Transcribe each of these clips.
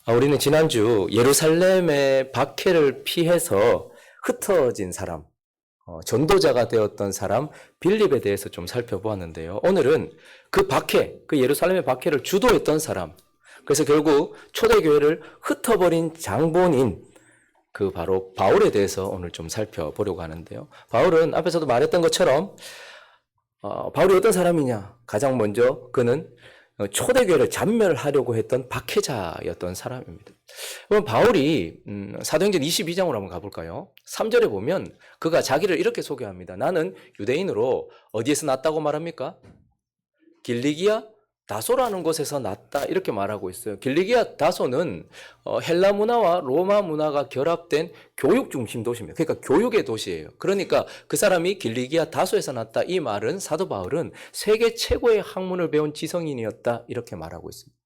우리는 지난주 예루살렘의 박해를 피해서 흩어진 사람, 전도자가 되었던 사람 빌립에 대해서 좀 살펴보았는데요. 오늘은 그 박해, 그 예루살렘의 박해를 주도했던 사람, 그래서 결국 초대교회를 흩어버린 장본인 그 바로 바울에 대해서 오늘 좀 살펴보려고 하는데요. 바울은 앞에서도 말했던 것처럼 바울이 어떤 사람이냐? 가장 먼저 그는 초대교회를 잔멸하려고 했던 박해자였던 사람입니다. 그럼 바울이 사도행전 22장으로 한번 가볼까요? 3절에 보면 그가 자기를 이렇게 소개합니다. 나는 유대인으로 어디에서 났다고 말합니까? 길리기아 다소라는 곳에서 났다 이렇게 말하고 있어요. 길리기아 다소는 헬라 문화와 로마 문화가 결합된 교육 중심 도시입니다. 그러니까 교육의 도시예요. 그러니까 그 사람이 길리기아 다소에서 났다 이 말은 사도 바울은 세계 최고의 학문을 배운 지성인이었다 이렇게 말하고 있습니다.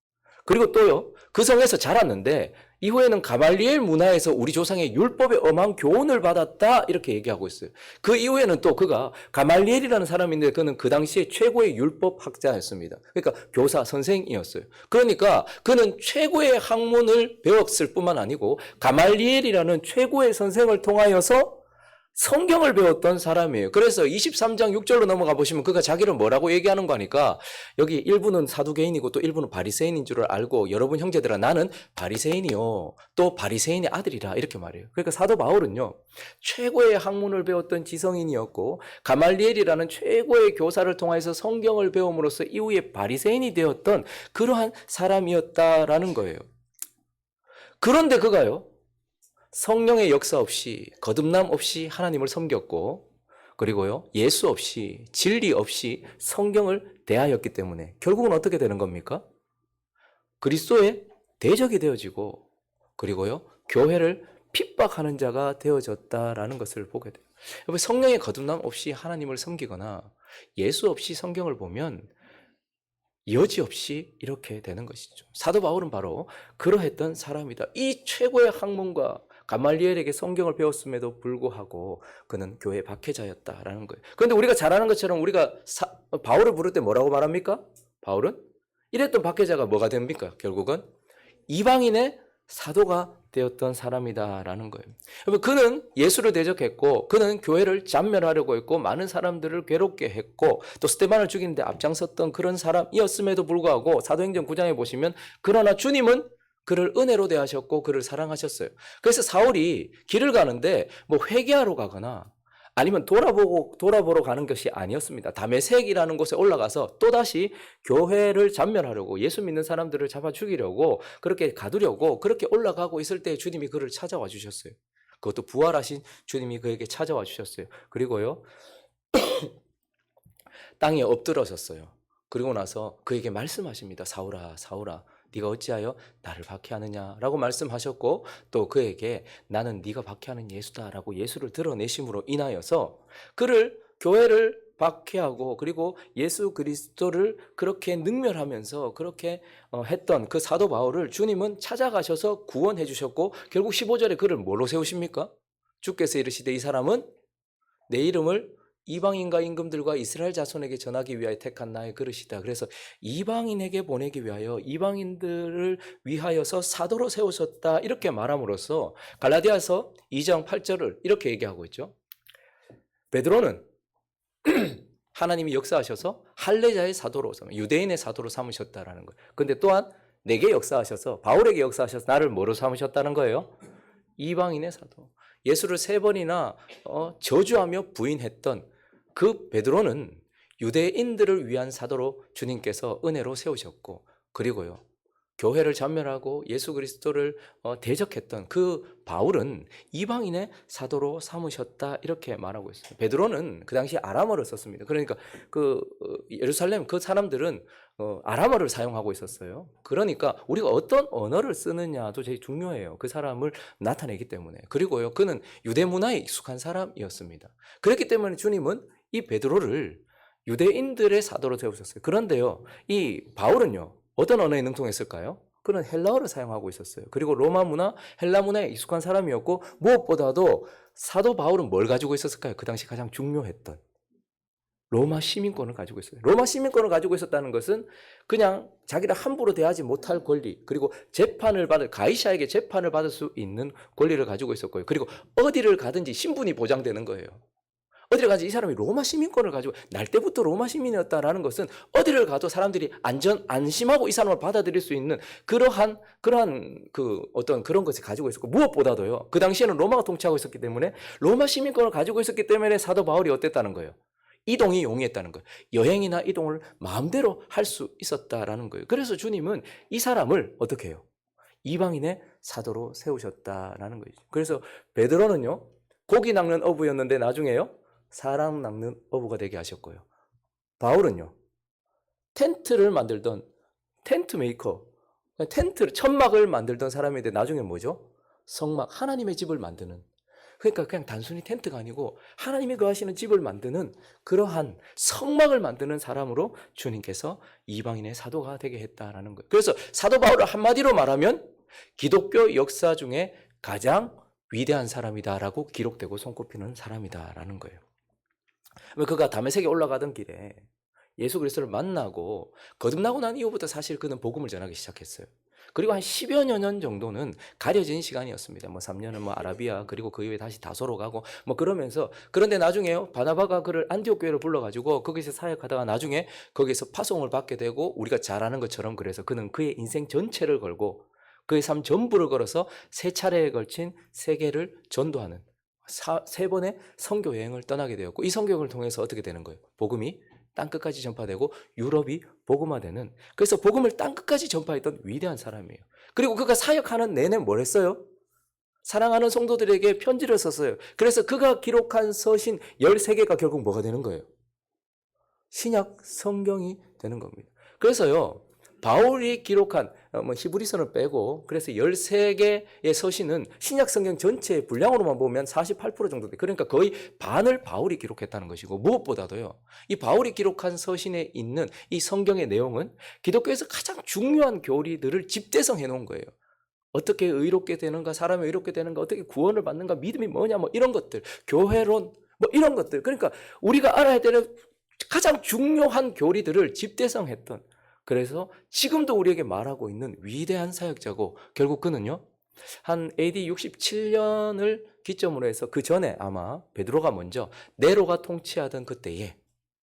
그리고 또요, 그 성에서 자랐는데 이후에는 가말리엘 문화에서 우리 조상의 율법의 엄한 교훈을 받았다 이렇게 얘기하고 있어요. 그 이후에는 또 그가 가말리엘이라는 사람인데 그는 그 당시에 최고의 율법 학자였습니다. 그러니까 교사 선생이었어요. 그러니까 그는 최고의 학문을 배웠을 뿐만 아니고 가말리엘이라는 최고의 선생을 통하여서 성경을 배웠던 사람이에요. 그래서 23장 6절로 넘어가 보시면 그가 자기를 뭐라고 얘기하는 거니까 여기 일부는 사두개인이고 또 일부는 바리새인인 줄을 알고 여러분 형제들아 나는 바리새인이요 또 바리새인의 아들이라 이렇게 말해요. 그러니까 사도 바울은요 최고의 학문을 배웠던 지성인이었고 가말리엘이라는 최고의 교사를 통해서 성경을 배움으로써 이후에 바리새인이 되었던 그러한 사람이었다라는 거예요. 그런데 그가요 성령의 역사 없이 거듭남 없이 하나님을 섬겼고 그리고요 예수 없이 진리 없이 성경을 대하였기 때문에 결국은 어떻게 되는 겁니까? 그리스도의 대적이 되어지고 그리고요 교회를 핍박하는 자가 되어졌다라는 것을 보게 돼요. 여러분 성령의 거듭남 없이 하나님을 섬기거나 예수 없이 성경을 보면 여지없이 이렇게 되는 것이죠. 사도 바울은 바로 그러했던 사람이다. 이 최고의 학문과 가말리엘에게 성경을 배웠음에도 불구하고 그는 교회 박해자였다라는 거예요. 그런데 우리가 잘 아는 것처럼 우리가 바울을 부를 때 뭐라고 말합니까? 바울은 이랬던 박해자가 뭐가 됩니까? 결국은 이방인의 사도가 되었던 사람이다라는 거예요. 그는 예수를 대적했고 그는 교회를 잔멸하려고 했고 많은 사람들을 괴롭게 했고 또 스데반을 죽이는데 앞장섰던 그런 사람이었음에도 불구하고 사도행전 9장에 보시면 그러나 주님은 그를 은혜로 대하셨고 그를 사랑하셨어요. 그래서 사울이 길을 가는데 뭐 회개하러 가거나 아니면 돌아보러 가는 것이 아니었습니다. 다메섹이라는 곳에 올라가서 또다시 교회를 잔멸하려고 예수 믿는 사람들을 잡아 죽이려고 그렇게 가두려고 그렇게 올라가고 있을 때 주님이 그를 찾아와 주셨어요. 그것도 부활하신 주님이 그에게 찾아와 주셨어요. 그리고요 땅에 엎드러졌어요. 그리고 나서 그에게 말씀하십니다. 사울아 사울아 네가 어찌하여 나를 박해하느냐라고 말씀하셨고 또 그에게 나는 네가 박해하는 예수다라고 예수를 드러내심으로 인하여서 그를 교회를 박해하고 그리고 예수 그리스도를 그렇게 능멸하면서 그렇게 했던 그 사도 바울을 주님은 찾아가셔서 구원해 주셨고 결국 15절에 그를 뭐로 세우십니까? 주께서 이르시되 이 사람은 내 이름을 이방인과 임금들과 이스라엘 자손에게 전하기 위하여 택한 나의 그릇이다. 그래서 이방인에게 보내기 위하여 이방인들을 위하여서 사도로 세우셨다. 이렇게 말함으로써 갈라디아서 2장 8절을 이렇게 얘기하고 있죠. 베드로는 하나님이 역사하셔서 할례자의 사도로 유대인의 사도로 삼으셨다라는 거예요. 그런데 또한 내게 역사하셔서 바울에게 역사하셔서 나를 뭐로 삼으셨다는 거예요? 이방인의 사도. 예수를 3번이나 저주하며 부인했던 그 베드로는 유대인들을 위한 사도로 주님께서 은혜로 세우셨고 그리고요 교회를 잔멸하고 예수 그리스도를 대적했던 그 바울은 이방인의 사도로 삼으셨다 이렇게 말하고 있어요. 베드로는 그 당시 아람어를 썼습니다. 그러니까 그 예루살렘 그 사람들은 아람어를 사용하고 있었어요. 그러니까 우리가 어떤 언어를 쓰느냐도 제일 중요해요. 그 사람을 나타내기 때문에. 그리고요 그는 유대 문화에 익숙한 사람이었습니다. 그렇기 때문에 주님은 이 베드로를 유대인들의 사도로 세우셨어요. 그런데요 이 바울은요 어떤 언어에 능통했을까요? 그는 헬라어를 사용하고 있었어요. 그리고 로마 문화, 헬라 문화에 익숙한 사람이었고 무엇보다도 사도 바울은 뭘 가지고 있었을까요? 그 당시 가장 중요했던 로마 시민권을 가지고 있어요. 로마 시민권을 가지고 있었다는 것은 그냥 자기를 함부로 대하지 못할 권리, 그리고 가이사에게 재판을 받을 수 있는 권리를 가지고 있었고요. 그리고 어디를 가든지 신분이 보장되는 거예요. 어디를 가든지 이 사람이 로마 시민권을 가지고 날 때부터 로마 시민이었다라는 것은 어디를 가도 사람들이 안심하고 이 사람을 받아들일 수 있는 그러한 그런 것을 가지고 있었고, 무엇보다도요, 그 당시에는 로마가 통치하고 있었기 때문에 로마 시민권을 가지고 있었기 때문에 사도 바울이 어땠다는 거예요? 이동이 용이했다는 거예요. 여행이나 이동을 마음대로 할 수 있었다라는 거예요. 그래서 주님은 이 사람을 어떻게 해요? 이방인의 사도로 세우셨다라는 거죠. 그래서 베드로는요, 고기 낚는 어부였는데 나중에요, 사람 낚는 어부가 되게 하셨고요. 바울은요, 텐트를 만들던 텐트 메이커, 천막을 만들던 사람인데 나중에 뭐죠? 성막, 하나님의 집을 만드는, 그러니까 그냥 단순히 텐트가 아니고 하나님이 거하시는 집을 만드는 그러한 성막을 만드는 사람으로 주님께서 이방인의 사도가 되게 했다라는 거예요. 그래서 사도 바울을 한마디로 말하면 기독교 역사 중에 가장 위대한 사람이다라고 기록되고 손꼽히는 사람이다라는 거예요. 그가 다메섹에 올라가던 길에 예수 그리스도를 만나고 거듭나고 난 이후부터 사실 그는 복음을 전하기 시작했어요. 그리고 한 10여 년 정도는 가려진 시간이었습니다. 3년은 아라비아, 그리고 그 이후에 다시 다소로 가고 그러면서, 그런데 나중에요, 바나바가 그를 안디옥 교회로 불러가지고 거기서 사역하다가 나중에 거기서 파송을 받게 되고, 우리가 잘 아는 것처럼 그래서 그는 그의 인생 전체를 걸고 그의 삶 전부를 걸어서 3차례에 걸친 세계를 전도하는 3번의 선교 여행을 떠나게 되었고, 이 선교 여행을 통해서 어떻게 되는 거예요? 복음이 땅끝까지 전파되고 유럽이 복음화되는, 그래서 복음을 땅끝까지 전파했던 위대한 사람이에요. 그리고 그가 사역하는 내내 뭘 했어요? 사랑하는 성도들에게 편지를 썼어요. 그래서 그가 기록한 서신 13개가 결국 뭐가 되는 거예요? 신약 성경이 되는 겁니다. 그래서요, 바울이 기록한 히브리서를 빼고 그래서 13개의 서신은 신약 성경 전체의 분량으로만 보면 48% 정도 돼. 그러니까 거의 반을 바울이 기록했다는 것이고, 무엇보다도요, 이 바울이 기록한 서신에 있는 이 성경의 내용은 기독교에서 가장 중요한 교리들을 집대성해 놓은 거예요. 어떻게 의롭게 되는가, 사람이 의롭게 되는가, 어떻게 구원을 받는가, 믿음이 뭐냐, 이런 것들, 교회론, 이런 것들. 그러니까 우리가 알아야 되는 가장 중요한 교리들을 집대성했던, 그래서 지금도 우리에게 말하고 있는 위대한 사역자고, 결국 그는요, 한 AD 67년을 기점으로 해서 그 전에 아마 베드로가 먼저, 네로가 통치하던 그때에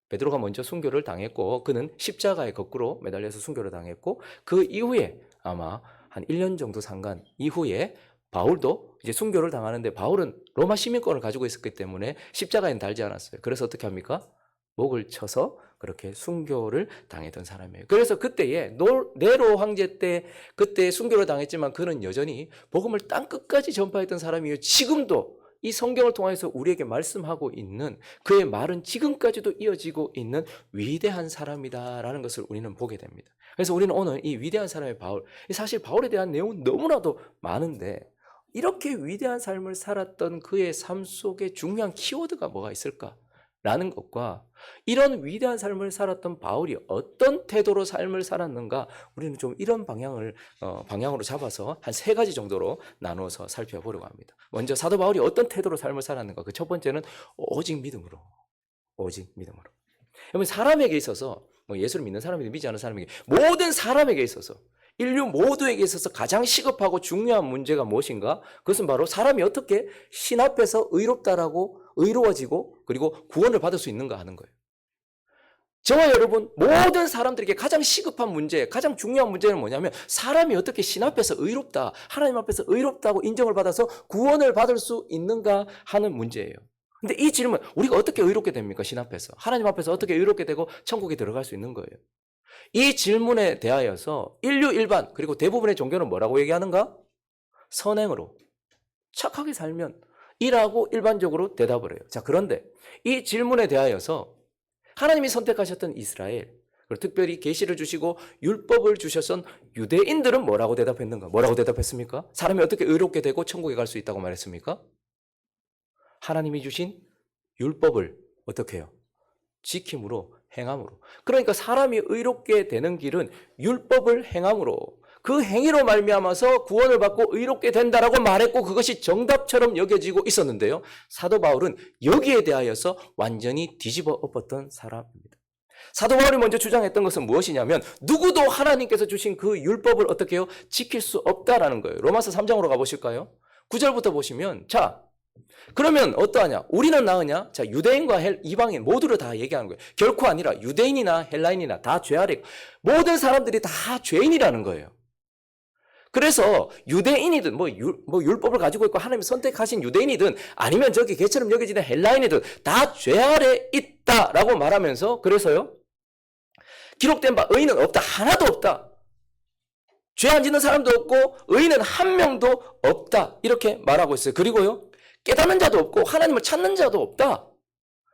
베드로가 먼저 순교를 당했고, 그는 십자가에 거꾸로 매달려서 순교를 당했고, 그 이후에 아마 한 1년 정도 상간 이후에 바울도 이제 순교를 당하는데, 바울은 로마 시민권을 가지고 있었기 때문에 십자가에는 달지 않았어요. 그래서 어떻게 합니까? 목을 쳐서 그렇게 순교를 당했던 사람이에요. 그래서 그때에 네로 황제 때 그때 순교를 당했지만 그는 여전히 복음을 땅끝까지 전파했던 사람이에요. 지금도 이 성경을 통해서 우리에게 말씀하고 있는 그의 말은 지금까지도 이어지고 있는 위대한 사람이다라는 것을 우리는 보게 됩니다. 그래서 우리는 오늘 이 위대한 사람의 바울, 사실 바울에 대한 내용은 너무나도 많은데, 이렇게 위대한 삶을 살았던 그의 삶 속에 중요한 키워드가 뭐가 있을까? 라는 것과 이런 위대한 삶을 살았던 바울이 어떤 태도로 삶을 살았는가, 우리는 좀 이런 방향으로 잡아서 한 3가지 정도로 나누어서 살펴보려고 합니다. 먼저 사도 바울이 어떤 태도로 삶을 살았는가, 그 첫 번째는 오직 믿음으로. 여러분, 사람에게 있어서 예수를 믿는 사람이든 믿지 않는 사람에게, 모든 사람에게 있어서, 인류 모두에게 있어서 가장 시급하고 중요한 문제가 무엇인가? 그것은 바로 사람이 어떻게 신 앞에서 의로워지고 그리고 구원을 받을 수 있는가 하는 거예요. 저와 여러분, 모든 사람들에게 가장 시급한 문제, 가장 중요한 문제는 뭐냐면, 사람이 어떻게 신 앞에서 의롭다, 하나님 앞에서 의롭다고 인정을 받아서 구원을 받을 수 있는가 하는 문제예요. 근데 이 질문, 우리가 어떻게 의롭게 됩니까? 신 앞에서. 하나님 앞에서 어떻게 의롭게 되고 천국에 들어갈 수 있는 거예요. 이 질문에 대하여서 인류 일반, 그리고 대부분의 종교는 뭐라고 얘기하는가? 선행으로, 착하게 살면 이라고 일반적으로 대답을 해요. 자, 그런데 이 질문에 대하여서 하나님이 선택하셨던 이스라엘, 그리고 특별히 계시를 주시고 율법을 주셨던 유대인들은 뭐라고 대답했는가? 뭐라고 대답했습니까? 사람이 어떻게 의롭게 되고 천국에 갈 수 있다고 말했습니까? 하나님이 주신 율법을 어떻게 해요? 지킴으로, 행함으로. 그러니까 사람이 의롭게 되는 길은 율법을 행함으로, 그 행위로 말미암아서 구원을 받고 의롭게 된다라고 말했고 그것이 정답처럼 여겨지고 있었는데요. 사도 바울은 여기에 대하여서 완전히 뒤집어 엎었던 사람입니다. 사도 바울이 먼저 주장했던 것은 무엇이냐면 누구도 하나님께서 주신 그 율법을 어떻게 해요? 지킬 수 없다라는 거예요. 로마서 3장으로 가보실까요? 9절부터 보시면 자 그러면 어떠하냐? 우리는 나으냐? 자, 유대인과 이방인 모두를 다 얘기하는 거예요. 결코 아니라 유대인이나 헬라인이나 다 죄 아래 모든 사람들이 다 죄인이라는 거예요. 그래서 유대인이든 뭐 율법을 가지고 있고 하나님이 선택하신 유대인이든 아니면 저기 개처럼 여겨지는 헬라인이든 다 죄 아래 있다라고 말하면서 그래서요. 기록된 바 의인은 없다. 하나도 없다. 죄 안 짓는 사람도 없고 의인은 한 명도 없다. 이렇게 말하고 있어요. 그리고요. 깨닫는 자도 없고 하나님을 찾는 자도 없다.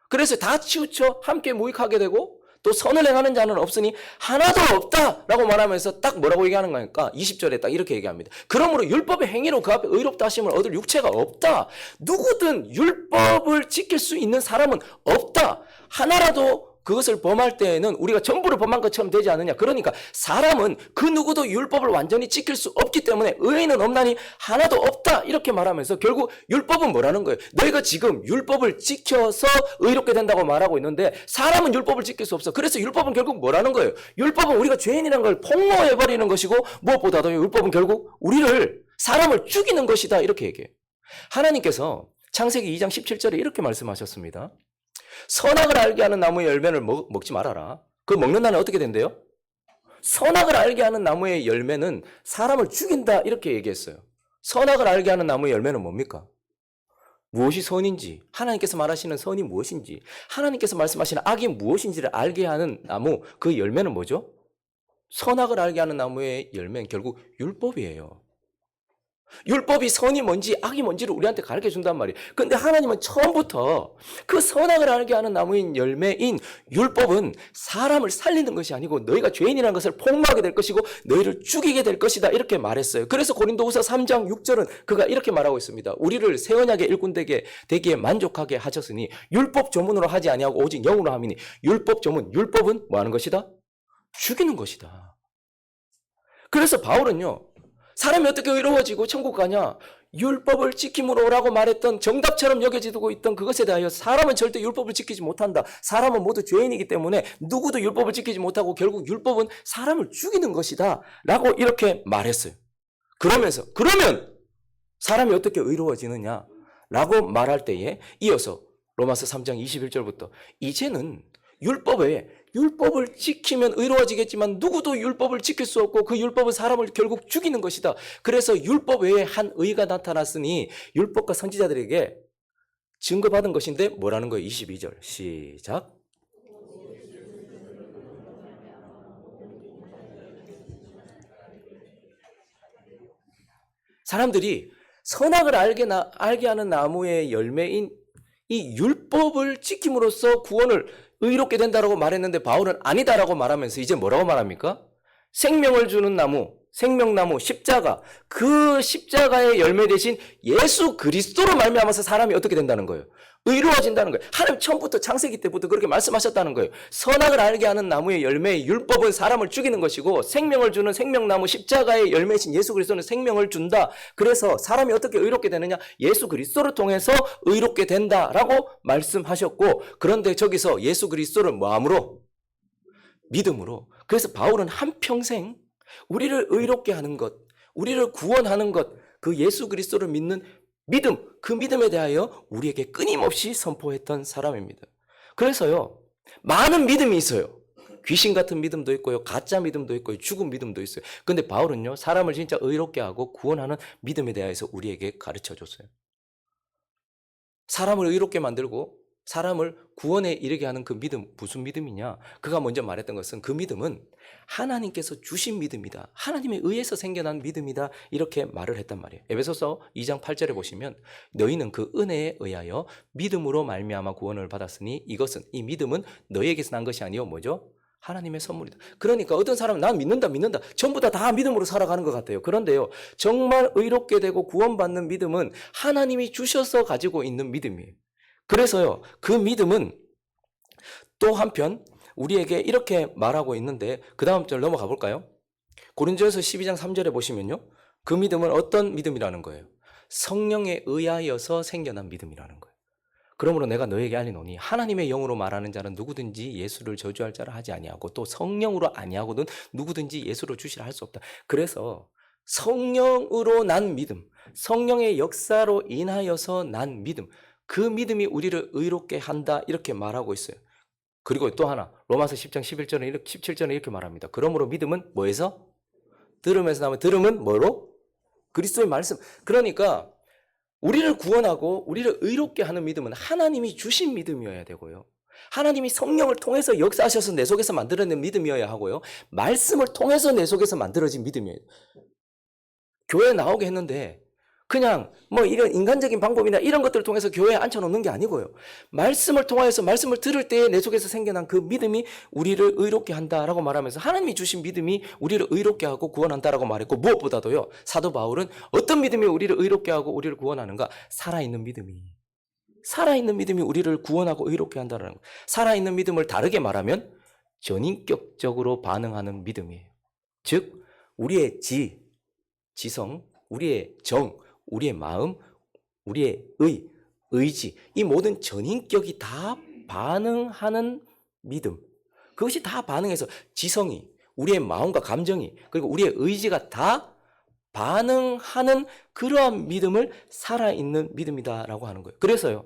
그래서 다 치우쳐 함께 무익하게 되고 또 선을 행하는 자는 없으니 하나도 없다라고 말하면서 딱 뭐라고 얘기하는 거니까 20절에 딱 이렇게 얘기합니다. 그러므로 율법의 행위로 그 앞에 의롭다 하심을 얻을 육체가 없다. 누구든 율법을 지킬 수 있는 사람은 없다. 하나라도 그것을 범할 때에는 우리가 전부를 범한 것처럼 되지 않느냐. 그러니까 사람은 그 누구도 율법을 완전히 지킬 수 없기 때문에 의인은 없나니 하나도 없다. 이렇게 말하면서 결국 율법은 뭐라는 거예요? 너희가 지금 율법을 지켜서 의롭게 된다고 말하고 있는데 사람은 율법을 지킬 수 없어. 그래서 율법은 결국 뭐라는 거예요? 율법은 우리가 죄인이라는 걸 폭로해버리는 것이고 무엇보다도 율법은 결국 우리를 사람을 죽이는 것이다. 이렇게 얘기해요. 하나님께서 창세기 2장 17절에 이렇게 말씀하셨습니다. 선악을 알게 하는 나무의 열매를 먹지 말아라. 그 먹는 날은 어떻게 된대요? 선악을 알게 하는 나무의 열매는 사람을 죽인다 이렇게 얘기했어요. 선악을 알게 하는 나무의 열매는 뭡니까? 무엇이 선인지, 하나님께서 말하시는 선이 무엇인지, 하나님께서 말씀하시는 악이 무엇인지를 알게 하는 나무, 그 열매는 뭐죠? 선악을 알게 하는 나무의 열매는 결국 율법이에요. 율법이 선이 뭔지 악이 뭔지를 우리한테 가르쳐 준단 말이에요. 근데 하나님은 처음부터 그 선악을 알게 하는 나무인 열매인 율법은 사람을 살리는 것이 아니고 너희가 죄인이라는 것을 폭로하게 될 것이고 너희를 죽이게 될 것이다 이렇게 말했어요. 그래서 고린도후서 3장 6절은 그가 이렇게 말하고 있습니다. 우리를 새 언약의 일꾼 되기에 만족하게 하셨으니 율법 조문으로 하지 아니하고 오직 영으로 함이니 율법 조문, 율법은 뭐 하는 것이다? 죽이는 것이다. 그래서 바울은요. 사람이 어떻게 의로워지고 천국 가냐? 율법을 지킴으로라고 말했던 정답처럼 여겨지고 있던 그것에 대하여 사람은 절대 율법을 지키지 못한다. 사람은 모두 죄인이기 때문에 누구도 율법을 지키지 못하고 결국 율법은 사람을 죽이는 것이다. 라고 이렇게 말했어요. 그러면서 그러면 사람이 어떻게 의로워지느냐? 라고 말할 때에 이어서 로마서 3장 21절부터 이제는 율법을 지키면 의로워지겠지만 누구도 율법을 지킬 수 없고 그 율법은 사람을 결국 죽이는 것이다. 그래서 율법 외에 한 의가 나타났으니 율법과 선지자들에게 증거받은 것인데 뭐라는 거예요? 22절 시작. 사람들이 선악을 알게 하는 나무의 열매인 이 율법을 지킴으로써 구원을 의롭게 된다라고 말했는데 바울은 아니다라고 말하면서 이제 뭐라고 말합니까? 생명을 주는 나무, 생명나무, 십자가, 그 십자가의 열매 대신 예수 그리스도로 말미암아서 사람이 어떻게 된다는 거예요? 의로워진다는 거예요. 하나님 처음부터 창세기 때부터 그렇게 말씀하셨다는 거예요. 선악을 알게 하는 나무의 열매의 율법은 사람을 죽이는 것이고 생명을 주는 생명나무 십자가의 열매이신 예수 그리스도는 생명을 준다. 그래서 사람이 어떻게 의롭게 되느냐? 예수 그리스도를 통해서 의롭게 된다라고 말씀하셨고 그런데 저기서 예수 그리스도를 뭐함으로? 믿음으로. 그래서 바울은 한평생 우리를 의롭게 하는 것, 우리를 구원하는 것, 그 예수 그리스도를 믿는 믿음, 그 믿음에 대하여 우리에게 끊임없이 선포했던 사람입니다. 그래서요, 많은 믿음이 있어요. 귀신 같은 믿음도 있고요, 가짜 믿음도 있고요, 죽은 믿음도 있어요. 근데 바울은요, 사람을 진짜 의롭게 하고 구원하는 믿음에 대해서 우리에게 가르쳐 줬어요. 사람을 의롭게 만들고 사람을 구원에 이르게 하는 그 믿음, 무슨 믿음이냐? 그가 먼저 말했던 것은 그 믿음은 하나님께서 주신 믿음이다. 하나님에 의해서 생겨난 믿음이다. 이렇게 말을 했단 말이에요. 에베소서 2장 8절에 보시면 너희는 그 은혜에 의하여 믿음으로 말미암아 구원을 받았으니 이것은 이 믿음은 너희에게서 난 것이 아니요 뭐죠? 하나님의 선물이다. 그러니까 어떤 사람은 난 믿는다. 전부 다 믿음으로 살아가는 것 같아요. 그런데요. 정말 의롭게 되고 구원받는 믿음은 하나님이 주셔서 가지고 있는 믿음이에요. 그래서요, 그 믿음은 또 한편 우리에게 이렇게 말하고 있는데 그 다음 절 넘어가 볼까요? 고린도전서 12장 3절에 보시면요. 그 믿음은 어떤 믿음이라는 거예요? 성령에 의하여서 생겨난 믿음이라는 거예요. 그러므로 내가 너에게 알리노니 하나님의 영으로 말하는 자는 누구든지 예수를 저주할 자를 하지 아니하고 또 성령으로 아니하고는 누구든지 예수로 주시라 할 수 없다. 그래서 성령으로 난 믿음, 성령의 역사로 인하여서 난 믿음, 그 믿음이 우리를 의롭게 한다 이렇게 말하고 있어요. 그리고 또 하나 로마서 10장 11절에 17절에 이렇게 말합니다. 그러므로 믿음은 뭐에서? 들음에서 나면 들음은 뭐로? 그리스도의 말씀. 그러니까 우리를 구원하고 우리를 의롭게 하는 믿음은 하나님이 주신 믿음이어야 되고요. 하나님이 성령을 통해서 역사하셔서 내 속에서 만들어낸 믿음이어야 하고요. 말씀을 통해서 내 속에서 만들어진 믿음이에요. 교회에 나오게 했는데 그냥 뭐 이런 인간적인 방법이나 이런 것들을 통해서 교회에 앉혀놓는 게 아니고요. 말씀을 통하여서 말씀을 들을 때에 내 속에서 생겨난 그 믿음이 우리를 의롭게 한다라고 말하면서 하나님이 주신 믿음이 우리를 의롭게 하고 구원한다라고 말했고 무엇보다도요. 사도 바울은 어떤 믿음이 우리를 의롭게 하고 우리를 구원하는가? 살아있는 믿음이. 살아있는 믿음이 우리를 구원하고 의롭게 한다는 거예요. 살아있는 믿음을 다르게 말하면 전인격적으로 반응하는 믿음이에요. 즉 우리의 지성, 우리의 정, 우리의 마음, 우리의 의지, 이 모든 전인격이 다 반응하는 믿음. 그것이 다 반응해서 지성이, 우리의 마음과 감정이, 그리고 우리의 의지가 다 반응하는 그러한 믿음을 살아있는 믿음이다라고 하는 거예요. 그래서요,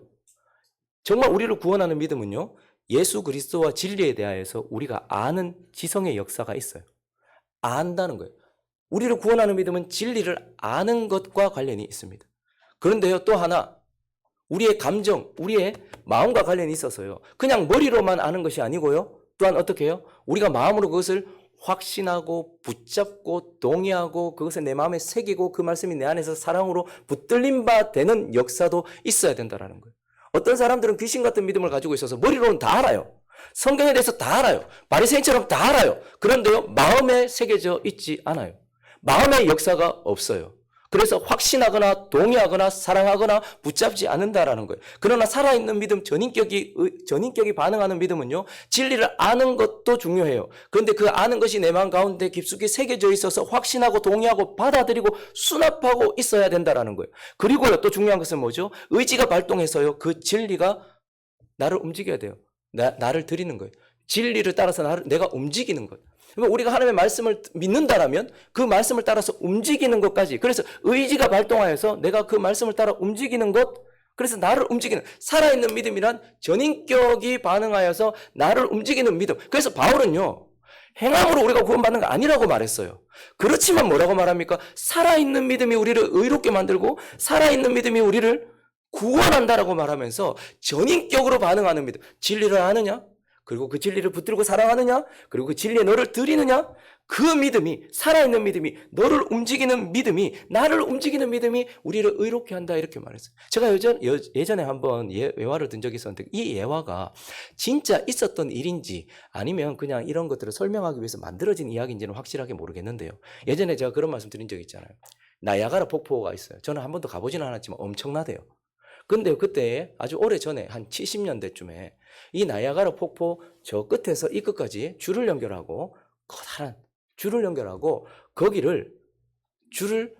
정말 우리를 구원하는 믿음은요, 예수 그리스도와 진리에 대하여서 우리가 아는 지성의 역사가 있어요. 안다는 거예요. 우리를 구원하는 믿음은 진리를 아는 것과 관련이 있습니다. 그런데요, 또 하나, 우리의 감정, 우리의 마음과 관련이 있어서요. 그냥 머리로만 아는 것이 아니고요. 또한 어떻게 해요? 우리가 마음으로 그것을 확신하고 붙잡고 동의하고 그것을 내 마음에 새기고 그 말씀이 내 안에서 사랑으로 붙들린 바 되는 역사도 있어야 된다는 거예요. 어떤 사람들은 귀신 같은 믿음을 가지고 있어서 머리로는 다 알아요. 성경에 대해서 다 알아요. 바리새인처럼 다 알아요. 그런데요, 마음에 새겨져 있지 않아요. 마음의 역사가 없어요. 그래서 확신하거나 동의하거나 사랑하거나 붙잡지 않는다라는 거예요. 그러나 살아있는 믿음, 전인격이 반응하는 믿음은요, 진리를 아는 것도 중요해요. 그런데 그 아는 것이 내 마음 가운데 깊숙이 새겨져 있어서 확신하고 동의하고 받아들이고 수납하고 있어야 된다라는 거예요. 그리고요, 또 중요한 것은 뭐죠? 의지가 발동해서요, 그 진리가 나를 움직여야 돼요. 나를 드리는 거예요. 진리를 따라서 내가 움직이는 것. 우리가 하나님의 말씀을 믿는다라면 그 말씀을 따라서 움직이는 것까지. 그래서 의지가 발동하여서 내가 그 말씀을 따라 움직이는 것. 그래서 나를 움직이는 살아있는 믿음이란 전인격이 반응하여서 나를 움직이는 믿음. 그래서 바울은요, 행함으로 우리가 구원받는 거 아니라고 말했어요. 그렇지만 뭐라고 말합니까? 살아있는 믿음이 우리를 의롭게 만들고 살아있는 믿음이 우리를 구원한다라고 말하면서 전인격으로 반응하는 믿음. 진리를 아느냐? 그리고 그 진리를 붙들고 사랑하느냐? 그리고 그 진리에 너를 드리느냐? 그 믿음이, 살아있는 믿음이, 너를 움직이는 믿음이, 나를 움직이는 믿음이 우리를 의롭게 한다 이렇게 말했어요. 제가 예전에 한번 예화를 든 적이 있었는데 이 예화가 진짜 있었던 일인지 아니면 그냥 이런 것들을 설명하기 위해서 만들어진 이야기인지는 확실하게 모르겠는데요. 예전에 제가 그런 말씀 드린 적이 있잖아요. 나야가라 폭포가 있어요. 저는 한 번도 가보지는 않았지만 엄청나대요. 근데 그때 아주 오래 전에 한 70년대쯤에 이 나야가라 폭포 저 끝에서 이 끝까지 줄을 연결하고 커다란 줄을 연결하고 거기를 줄을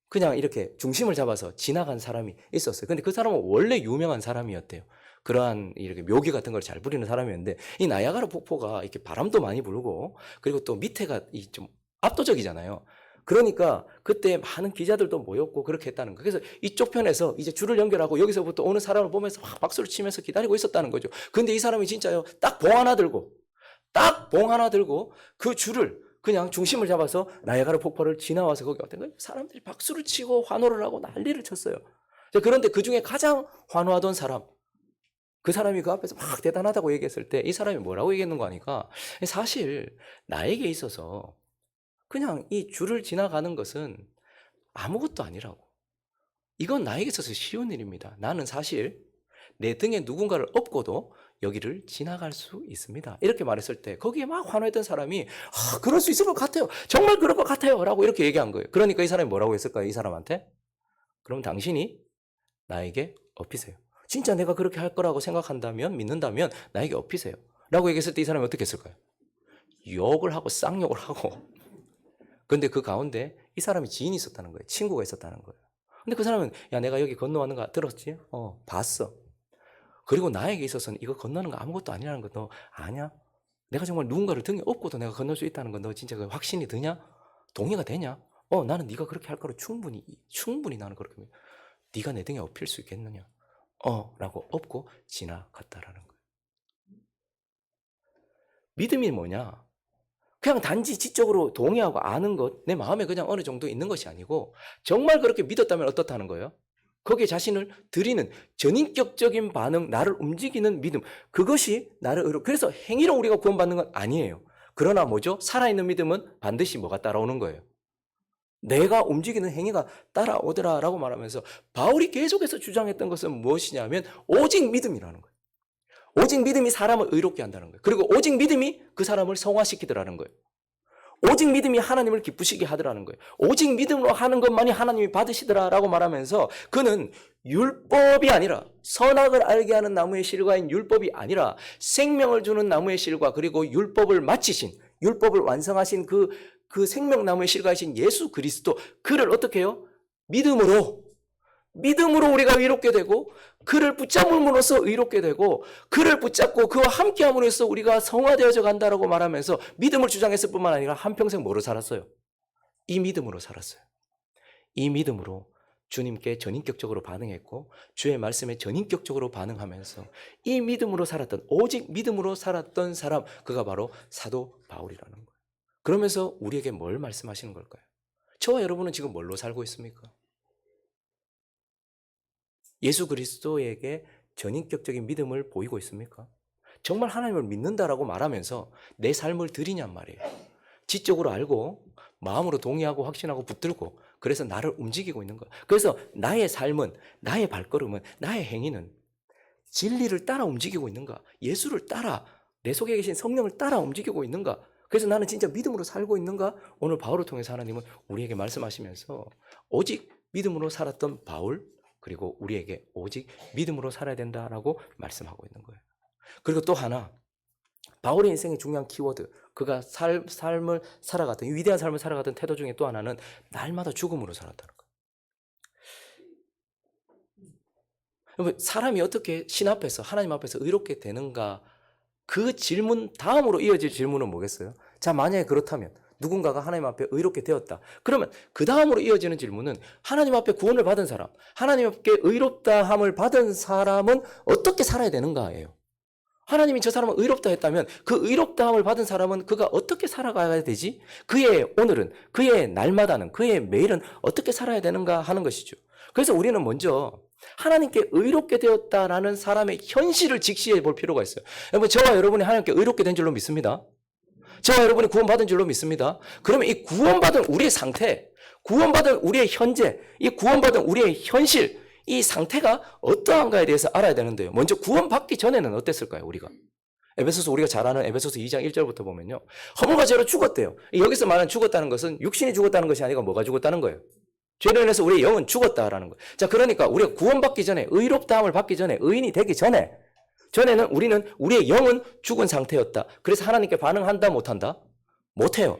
그냥 이렇게 중심을 잡아서 지나간 사람이 있었어요. 근데 그 사람은 원래 유명한 사람이었대요. 그러한 이렇게 묘기 같은 걸 잘 부리는 사람이었는데 이 나야가라 폭포가 이렇게 바람도 많이 불고 그리고 또 밑에가 좀 압도적이잖아요. 그러니까 그때 많은 기자들도 모였고 그렇게 했다는 거예요. 그래서 이쪽 편에서 이제 줄을 연결하고 여기서부터 오는 사람을 보면서 막 박수를 치면서 기다리고 있었다는 거죠. 근데 이 사람이 진짜요, 딱 봉 하나 들고 그 줄을 그냥 중심을 잡아서 나야가라 폭포를 지나와서 거기 왔던 거예요. 사람들이 박수를 치고 환호를 하고 난리를 쳤어요. 그런데 그 중에 가장 환호하던 사람, 그 사람이 그 앞에서 막 대단하다고 얘기했을 때 이 사람이 뭐라고 얘기했는 거 아니까, 사실 나에게 있어서 그냥 이 줄을 지나가는 것은 아무것도 아니라고. 이건 나에게 있어서 쉬운 일입니다. 나는 사실 내 등에 누군가를 업고도 여기를 지나갈 수 있습니다. 이렇게 말했을 때 거기에 막 환호했던 사람이 그럴 수 있을 것 같아요. 정말 그럴 것 같아요. 라고 이렇게 얘기한 거예요. 그러니까 이 사람이 뭐라고 했을까요? 이 사람한테? 그럼 당신이 나에게 업히세요. 진짜 내가 그렇게 할 거라고 생각한다면, 믿는다면 나에게 업히세요. 라고 얘기했을 때 이 사람이 어떻게 했을까요? 욕을 하고 쌍욕을 하고 근데 그 가운데 이 사람이 지인이 있었다는 거예요. 친구가 있었다는 거예요. 근데 그 사람은 야, 내가 여기 건너왔는 거 들었지? 봤어. 그리고 나에게 있어서는 이거 건너는 거 아무것도 아니라는 거 너 아냐? 내가 정말 누군가를 등에 업고도 내가 건널 수 있다는 거 너 진짜 그 확신이 드냐? 동의가 되냐? 나는 네가 그렇게 할 거로 충분히 나는 그렇게 네가 내 등에 업힐 수 있겠느냐? 라고 업고 지나갔다라는 거예요. 믿음이 뭐냐? 그냥 단지 지적으로 동의하고 아는 것, 내 마음에 그냥 어느 정도 있는 것이 아니고 정말 그렇게 믿었다면 어떻다는 거예요? 거기에 자신을 드리는 전인격적인 반응, 나를 움직이는 믿음, 그것이 나를 그래서 행위로 우리가 구원받는 건 아니에요. 그러나 뭐죠? 살아있는 믿음은 반드시 뭐가 따라오는 거예요. 내가 움직이는 행위가 따라오더라라고 말하면서 바울이 계속해서 주장했던 것은 무엇이냐면 오직 믿음이라는 거예요. 오직 믿음이 사람을 의롭게 한다는 거예요. 그리고 오직 믿음이 그 사람을 성화시키더라는 거예요. 오직 믿음이 하나님을 기쁘시게 하더라는 거예요. 오직 믿음으로 하는 것만이 하나님이 받으시더라라고 말하면서 그는 율법이 아니라 선악을 알게 하는 나무의 실과인 율법이 아니라 생명을 주는 나무의 실과 그리고 율법을 마치신 율법을 완성하신 그 생명나무의 실과이신 예수 그리스도 그를 어떻게 해요? 믿음으로 우리가 의롭게 되고 그를 붙잡음으로써 의롭게 되고 그를 붙잡고 그와 함께함으로써 우리가 성화되어져 간다라고 말하면서 믿음을 주장했을 뿐만 아니라 한평생 뭐로 살았어요? 이 믿음으로 살았어요. 이 믿음으로 주님께 전인격적으로 반응했고 주의 말씀에 전인격적으로 반응하면서 이 믿음으로 살았던 오직 믿음으로 살았던 사람 그가 바로 사도 바울이라는 거예요. 그러면서 우리에게 뭘 말씀하시는 걸까요? 저와 여러분은 지금 뭘로 살고 있습니까? 예수 그리스도에게 전인격적인 믿음을 보이고 있습니까? 정말 하나님을 믿는다라고 말하면서 내 삶을 드리냔 말이에요. 지적으로 알고 마음으로 동의하고 확신하고 붙들고 그래서 나를 움직이고 있는 거예요. 그래서 나의 삶은 나의 발걸음은 나의 행위는 진리를 따라 움직이고 있는가? 예수를 따라 내 속에 계신 성령을 따라 움직이고 있는가? 그래서 나는 진짜 믿음으로 살고 있는가? 오늘 바울을 통해서 하나님은 우리에게 말씀하시면서 오직 믿음으로 살았던 바울 그리고 우리에게 오직 믿음으로 살아야 된다라고 말씀하고 있는 거예요. 그리고 또 하나 바울의 인생의 중요한 키워드 그가 삶을 살아갔던 이 위대한 삶을 살아갔던 태도 중에 또 하나는 날마다 죽음으로 살았다는 거예요. 사람이 어떻게 신 앞에서 하나님 앞에서 의롭게 되는가 그 질문 다음으로 이어질 질문은 뭐겠어요? 자, 만약에 그렇다면 누군가가 하나님 앞에 의롭게 되었다. 그러면 그 다음으로 이어지는 질문은 하나님 앞에 구원을 받은 사람, 하나님 앞에 의롭다함을 받은 사람은 어떻게 살아야 되는가예요. 하나님이 저 사람을 의롭다 했다면 그 의롭다함을 받은 사람은 그가 어떻게 살아가야 되지? 그의 오늘은, 그의 날마다는, 그의 매일은 어떻게 살아야 되는가 하는 것이죠. 그래서 우리는 먼저 하나님께 의롭게 되었다라는 사람의 현실을 직시해 볼 필요가 있어요. 여러분, 저와 여러분이 하나님께 의롭게 된 줄로 믿습니다. 저와 여러분이 구원받은 줄로 믿습니다. 그러면 이 구원받은 우리의 상태, 구원받은 우리의 현재, 이 구원받은 우리의 현실, 이 상태가 어떠한가에 대해서 알아야 되는데요. 먼저 구원받기 전에는 어땠을까요, 우리가? 에베소서 우리가 잘 아는 에베소서 2장 1절부터 보면요. 허물과 죄로 죽었대요. 여기서 말하는 죽었다는 것은 육신이 죽었다는 것이 아니라 뭐가 죽었다는 거예요? 죄로 인해서 우리의 영은 죽었다라는 거예요. 자, 그러니까 우리가 구원받기 전에, 의롭다함을 받기 전에, 의인이 되기 전에는 우리는 우리의 영은 죽은 상태였다. 그래서 하나님께 반응한다, 못한다? 못해요.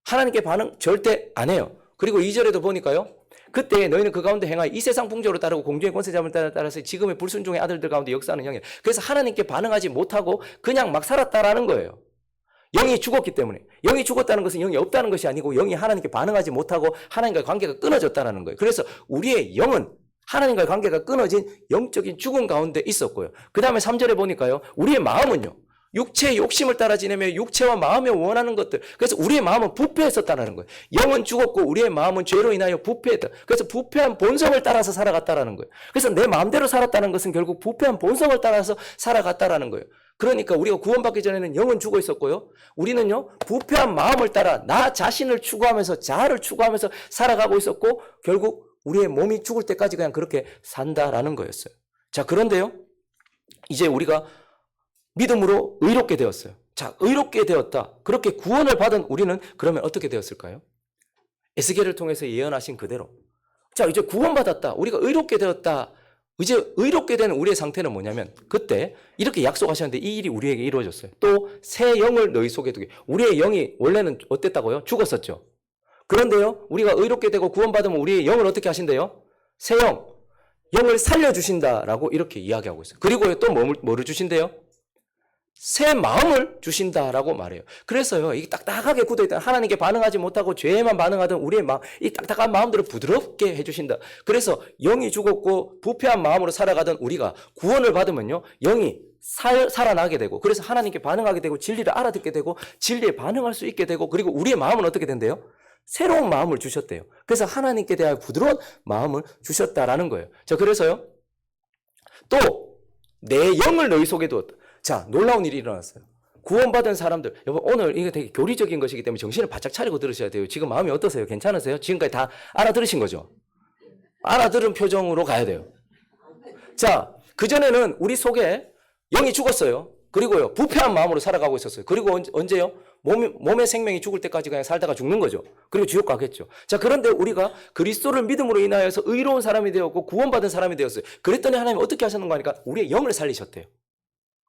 하나님께 반응 절대 안 해요. 그리고 2절에도 보니까요. 그때 너희는 그 가운데 행하여 이 세상 풍조를 따르고 공중의 권세자를 따라서 지금의 불순종의 아들들 가운데 역사하는 영이에요. 그래서 하나님께 반응하지 못하고 그냥 막 살았다라는 거예요. 영이 죽었기 때문에. 영이 죽었다는 것은 영이 없다는 것이 아니고 영이 하나님께 반응하지 못하고 하나님과의 관계가 끊어졌다는 거예요. 그래서 우리의 영은 하나님과의 관계가 끊어진 영적인 죽음 가운데 있었고요. 그 다음에 3절에 보니까요. 우리의 마음은요. 육체의 욕심을 따라 지내며 육체와 마음에 원하는 것들. 그래서 우리의 마음은 부패했었다는 거예요. 영은 죽었고 우리의 마음은 죄로 인하여 부패했다. 그래서 부패한 본성을 따라서 살아갔다는 거예요. 그래서 내 마음대로 살았다는 것은 결국 부패한 본성을 따라서 살아갔다는 거예요. 그러니까 우리가 구원받기 전에는 영은 죽어 있었고요. 우리는요, 부패한 마음을 따라 나 자신을 추구하면서 자아를 추구하면서 살아가고 있었고 결국 우리의 몸이 죽을 때까지 그냥 그렇게 산다라는 거였어요. 자, 그런데요, 이제 우리가 믿음으로 의롭게 되었어요. 자, 의롭게 되었다. 그렇게 구원을 받은 우리는 그러면 어떻게 되었을까요? 에스겔을 통해서 예언하신 그대로. 자, 이제 구원받았다. 우리가 의롭게 되었다. 이제 의롭게 되는 우리의 상태는 뭐냐면 그때 이렇게 약속하셨는데 이 일이 우리에게 이루어졌어요. 또 새 영을 너희 속에 두게. 우리의 영이 원래는 어땠다고요? 죽었었죠. 그런데요, 우리가 의롭게 되고 구원받으면 우리의 영을 어떻게 하신대요? 새 영, 영을 살려주신다라고 이렇게 이야기하고 있어요. 그리고요, 또 뭐를 주신대요? 새 마음을 주신다라고 말해요. 그래서요, 이게 딱딱하게 굳어있던 하나님께 반응하지 못하고 죄에만 반응하던 우리의 마음, 이 딱딱한 마음들을 부드럽게 해주신다. 그래서 영이 죽었고 부패한 마음으로 살아가던 우리가 구원을 받으면요, 영이 살아나게 되고, 그래서 하나님께 반응하게 되고, 진리를 알아듣게 되고, 진리에 반응할 수 있게 되고, 그리고 우리의 마음은 어떻게 된대요? 새로운 마음을 주셨대요. 그래서 하나님께 대한 부드러운 마음을 주셨다라는 거예요. 자, 그래서요, 또 내 영을 너희 속에 두었다. 자, 놀라운 일이 일어났어요. 구원받은 사람들, 여러분, 오늘 이게 되게 교리적인 것이기 때문에 정신을 바짝 차리고 들으셔야 돼요. 지금 마음이 어떠세요? 괜찮으세요? 지금까지 다 알아들으신 거죠? 알아들은 표정으로 가야 돼요. 자, 그전에는 우리 속에 영이 죽었어요. 그리고요, 부패한 마음으로 살아가고 있었어요. 그리고 언제요? 몸의 생명이 죽을 때까지 그냥 살다가 죽는 거죠. 그리고 지옥 가겠죠. 자, 그런데 우리가 그리스도를 믿음으로 인하여서 의로운 사람이 되었고 구원받은 사람이 되었어요. 그랬더니 하나님 어떻게 하셨는가 하니까 우리의 영을 살리셨대요.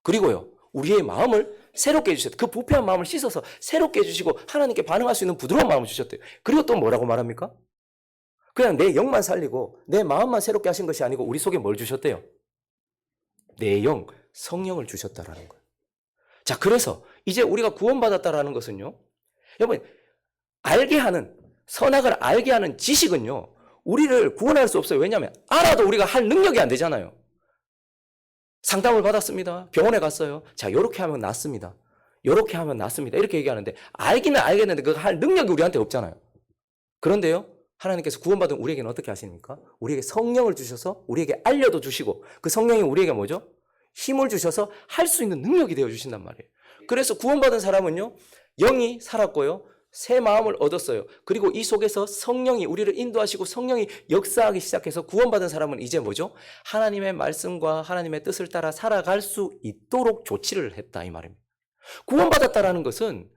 그리고요, 우리의 마음을 새롭게 해주셨대요. 그 부패한 마음을 씻어서 새롭게 해주시고 하나님께 반응할 수 있는 부드러운 마음을 주셨대요. 그리고 또 뭐라고 말합니까? 그냥 내 영만 살리고 내 마음만 새롭게 하신 것이 아니고 우리 속에 뭘 주셨대요? 내 영, 성령을 주셨다라는 거예요. 자, 그래서 이제 우리가 구원받았다라는 것은요, 여러분, 알게 하는, 선악을 알게 하는 지식은요, 우리를 구원할 수 없어요. 왜냐하면 알아도 우리가 할 능력이 안 되잖아요. 상담을 받았습니다. 병원에 갔어요. 자, 요렇게 하면 낫습니다. 요렇게 하면 낫습니다. 이렇게 얘기하는데 알기는 알겠는데 그거 할 능력이 우리한테 없잖아요. 그런데요, 하나님께서 구원받은 우리에게는 어떻게 하십니까? 우리에게 성령을 주셔서 우리에게 알려도 주시고 그 성령이 우리에게 뭐죠? 힘을 주셔서 할 수 있는 능력이 되어 주신단 말이에요. 그래서 구원받은 사람은요, 영이 살았고요, 새 마음을 얻었어요. 그리고 이 속에서 성령이 우리를 인도하시고 성령이 역사하기 시작해서 구원받은 사람은 이제 뭐죠? 하나님의 말씀과 하나님의 뜻을 따라 살아갈 수 있도록 조치를 했다, 이 말입니다. 구원받았다라는 것은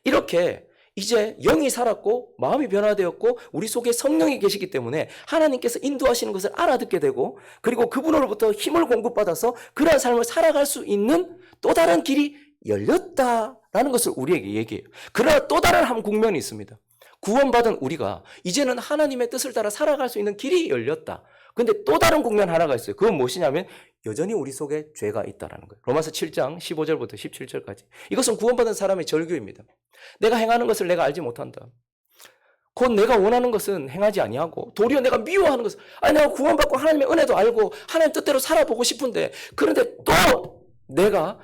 이렇게 이제 영이 살았고 마음이 변화되었고 우리 속에 성령이 계시기 때문에 하나님께서 인도하시는 것을 알아듣게 되고, 그리고 그분으로부터 힘을 공급받아서 그러한 삶을 살아갈 수 있는 또 다른 길이 열렸다라는 것을 우리에게 얘기해요. 그러나 또 다른 한 국면이 있습니다. 구원받은 우리가 이제는 하나님의 뜻을 따라 살아갈 수 있는 길이 열렸다. 근데 또 다른 국면 하나가 있어요. 그건 무엇이냐면 여전히 우리 속에 죄가 있다라는 거예요. 로마서 7장 15절부터 17절까지. 이것은 구원받은 사람의 절규입니다. 내가 행하는 것을 내가 알지 못한다. 곧 내가 원하는 것은 행하지 아니하고 도리어 내가 미워하는 것을, 내가 구원받고 하나님의 은혜도 알고 하나님 뜻대로 살아보고 싶은데, 그런데 또 내가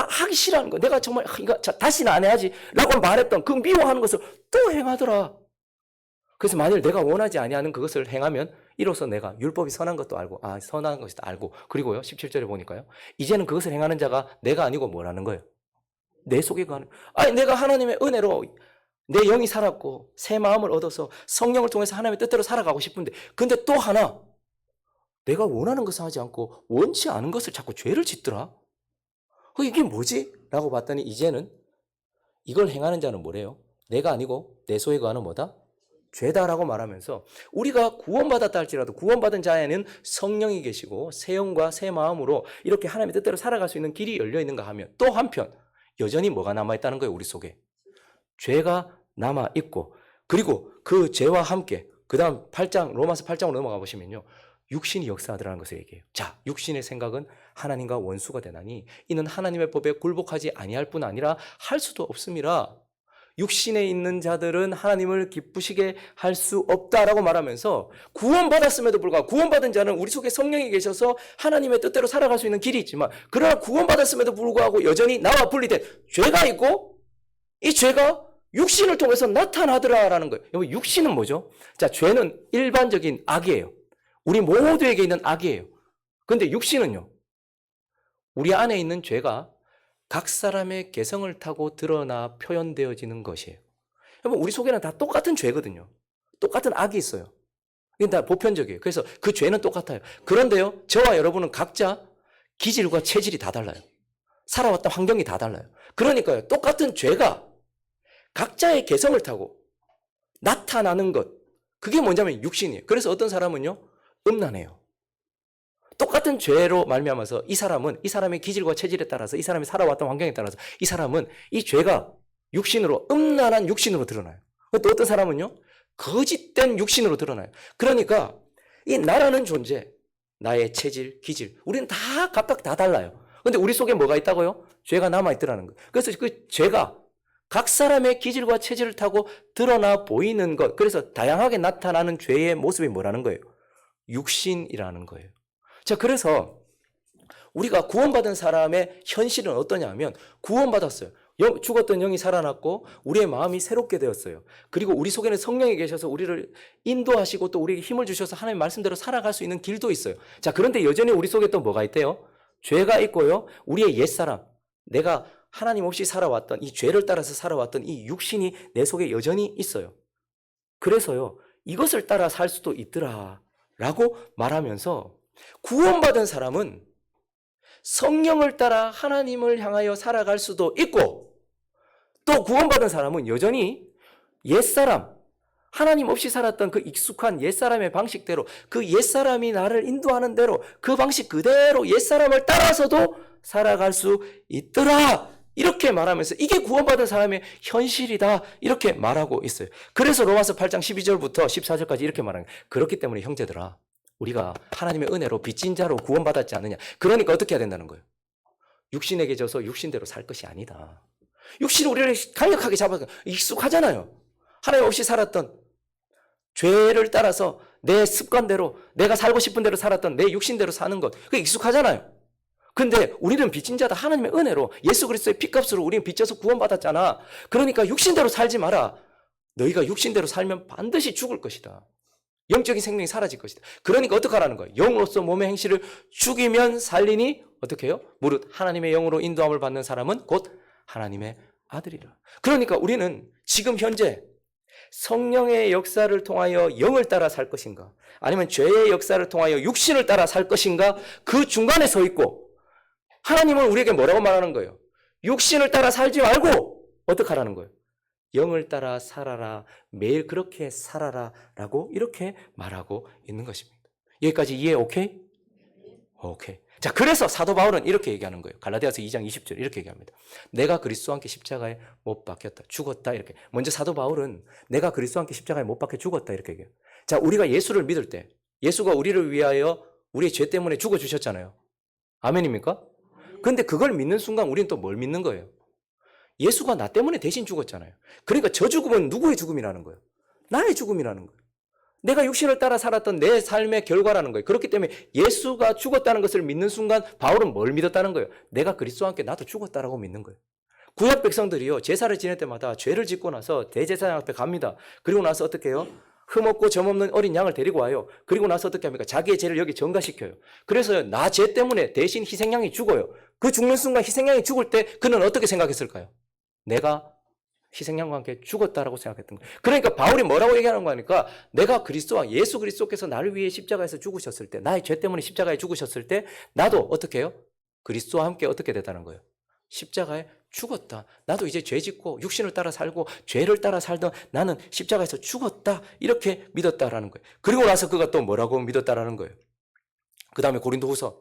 하기 싫어하는 거, 내가 정말 이거 다시는 안 해야지 라고 말했던 그 미워하는 것을 또 행하더라. 그래서 만일 내가 원하지 아니하는 그것을 행하면 이로써 내가 율법이 선한 것도 알고, 선한 것이다 알고, 그리고요 17절에 보니까요, 이제는 그것을 행하는 자가 내가 아니고 뭐라는 거예요? 내 속에 가는, 내가 하나님의 은혜로 내 영이 살았고 새 마음을 얻어서 성령을 통해서 하나님의 뜻대로 살아가고 싶은데, 근데 또 하나 내가 원하는 것을 하지 않고 원치 않은 것을 자꾸 죄를 짓더라. 이게 뭐지? 라고 봤더니 이제는 이걸 행하는 자는 뭐래요? 내가 아니고 내 속에 거하는 뭐다? 죄다라고 말하면서, 우리가 구원받았다 할지라도 구원받은 자에는 성령이 계시고 새 영과 새 마음으로 이렇게 하나님의 뜻대로 살아갈 수 있는 길이 열려 있는가 하면, 또 한편 여전히 뭐가 남아있다는 거예요? 우리 속에 죄가 남아있고, 그리고 그 죄와 함께 그 다음 8장 로마서 8장으로 넘어가 보시면요, 육신이 역사하더라는 것을 얘기해요. 자, 육신의 생각은 하나님과 원수가 되나니 이는 하나님의 법에 굴복하지 아니할 뿐 아니라 할 수도 없음이라. 육신에 있는 자들은 하나님을 기쁘시게 할 수 없다라고 말하면서, 구원받았음에도 불구하고 구원받은 자는 우리 속에 성령이 계셔서 하나님의 뜻대로 살아갈 수 있는 길이 있지만, 그러나 구원받았음에도 불구하고 여전히 나와 분리된 죄가 있고, 이 죄가 육신을 통해서 나타나더라라는 거예요. 여기 육신은 뭐죠? 자, 죄는 일반적인 악이에요. 우리 모두에게 있는 악이에요. 그런데 육신은요, 우리 안에 있는 죄가 각 사람의 개성을 타고 드러나 표현되어지는 것이에요. 여러분, 우리 속에는 다 똑같은 죄거든요. 똑같은 악이 있어요. 이게 다 보편적이에요. 그래서 그 죄는 똑같아요. 그런데요, 저와 여러분은 각자 기질과 체질이 다 달라요. 살아왔던 환경이 다 달라요. 그러니까요, 똑같은 죄가 각자의 개성을 타고 나타나는 것, 그게 뭐냐면 육신이에요. 그래서 어떤 사람은요, 음란해요. 똑같은 죄로 말미암아서 이 사람의 기질과 체질에 따라서, 이 사람이 살아왔던 환경에 따라서 이 사람은 이 죄가 육신으로, 음란한 육신으로 드러나요. 또 어떤 사람은요, 거짓된 육신으로 드러나요. 그러니까 이 나라는 존재, 나의 체질, 기질, 우리는 다 각각 다 달라요. 근데 우리 속에 뭐가 있다고요? 죄가 남아있더라는 거예요. 그래서 그 죄가 각 사람의 기질과 체질을 타고 드러나 보이는 것, 그래서 다양하게 나타나는 죄의 모습이 뭐라는 거예요? 육신이라는 거예요. 자, 그래서 우리가 구원받은 사람의 현실은 어떠냐 하면 구원받았어요. 죽었던 영이 살아났고 우리의 마음이 새롭게 되었어요. 그리고 우리 속에는 성령이 계셔서 우리를 인도하시고 또 우리에게 힘을 주셔서 하나님의 말씀대로 살아갈 수 있는 길도 있어요. 자, 그런데 여전히 우리 속에 또 뭐가 있대요? 죄가 있고요. 우리의 옛사람, 내가 하나님 없이 살아왔던 이 죄를 따라서 살아왔던 이 육신이 내 속에 여전히 있어요. 그래서요, 이것을 따라 살 수도 있더라 라고 말하면서 구원받은 사람은 성령을 따라 하나님을 향하여 살아갈 수도 있고 또 구원받은 사람은 여전히 옛사람, 하나님 없이 살았던 그 익숙한 옛사람의 방식대로 그 옛사람이 나를 인도하는 대로 그 방식 그대로 옛사람을 따라서도 살아갈 수 있더라 이렇게 말하면서 이게 구원받은 사람의 현실이다 이렇게 말하고 있어요. 그래서 로마서 8장 12절부터 14절까지 이렇게 말하는 거예요. 그렇기 때문에 형제들아 우리가 하나님의 은혜로 빚진 자로 구원받았지 않느냐. 그러니까 어떻게 해야 된다는 거예요? 육신에게 져서 육신대로 살 것이 아니다. 육신은 우리를 강력하게 잡아서 익숙하잖아요. 하나님 없이 살았던 죄를 따라서 내 습관대로 내가 살고 싶은 대로 살았던 내 육신대로 사는 것 그게 익숙하잖아요. 근데 우리는 빚진 자다. 하나님의 은혜로 예수 그리스도의 피값으로 우리는 빚져서 구원받았잖아. 그러니까 육신대로 살지 마라. 너희가 육신대로 살면 반드시 죽을 것이다. 영적인 생명이 사라질 것이다. 그러니까 어떻게 하라는 거예요? 영으로서 몸의 행실을 죽이면 살리니 어떻게 해요? 무릇 하나님의 영으로 인도함을 받는 사람은 곧 하나님의 아들이라. 그러니까 우리는 지금 현재 성령의 역사를 통하여 영을 따라 살 것인가 아니면 죄의 역사를 통하여 육신을 따라 살 것인가 그 중간에 서 있고 하나님은 우리에게 뭐라고 말하는 거예요? 육신을 따라 살지 말고 어떻게 하라는 거예요? 영을 따라 살아라. 매일 그렇게 살아라. 라고 이렇게 말하고 있는 것입니다. 여기까지 이해 오케이? 오케이. 자, 그래서 사도 바울은 이렇게 얘기하는 거예요. 갈라디아서 2장 20절 이렇게 얘기합니다. 내가 그리스도와 함께 십자가에 못 박혔다. 죽었다. 이렇게. 먼저 사도 바울은 내가 그리스도와 함께 십자가에 못 박혀 죽었다. 이렇게 얘기해요. 자, 우리가 예수를 믿을 때 예수가 우리를 위하여 우리의 죄 때문에 죽어주셨잖아요. 아멘입니까? 근데 그걸 믿는 순간 우리는 또 뭘 믿는 거예요? 예수가 나 때문에 대신 죽었잖아요. 그러니까 저 죽음은 누구의 죽음이라는 거예요? 나의 죽음이라는 거예요. 내가 육신을 따라 살았던 내 삶의 결과라는 거예요. 그렇기 때문에 예수가 죽었다는 것을 믿는 순간 바울은 뭘 믿었다는 거예요? 내가 그리스도와 함께 나도 죽었다라고 믿는 거예요. 구약 백성들이요. 제사를 지낼 때마다 죄를 짓고 나서 대제사장 앞에 갑니다. 그리고 나서 어떻게 해요? 흠없고 점없는 어린 양을 데리고 와요. 그리고 나서 어떻게 합니까? 자기의 죄를 여기 전가시켜요. 그래서 나 죄 때문에 대신 희생양이 죽어요. 그 죽는 순간 희생양이 죽을 때 그는 어떻게 생각했을까요? 내가 희생양과 함께 죽었다라고 생각했던 거예요. 그러니까 바울이 뭐라고 얘기하는 거니까 내가 그리스도와 예수 그리스도께서 나를 위해 십자가에서 죽으셨을 때 나의 죄 때문에 십자가에 죽으셨을 때 나도 어떻게 해요? 그리스도와 함께 어떻게 됐다는 거예요? 십자가에 죽었다. 나도 이제 죄 짓고 육신을 따라 살고 죄를 따라 살던 나는 십자가에서 죽었다. 이렇게 믿었다라는 거예요. 그리고 나서 그가 또 뭐라고 믿었다라는 거예요. 그 다음에 고린도후서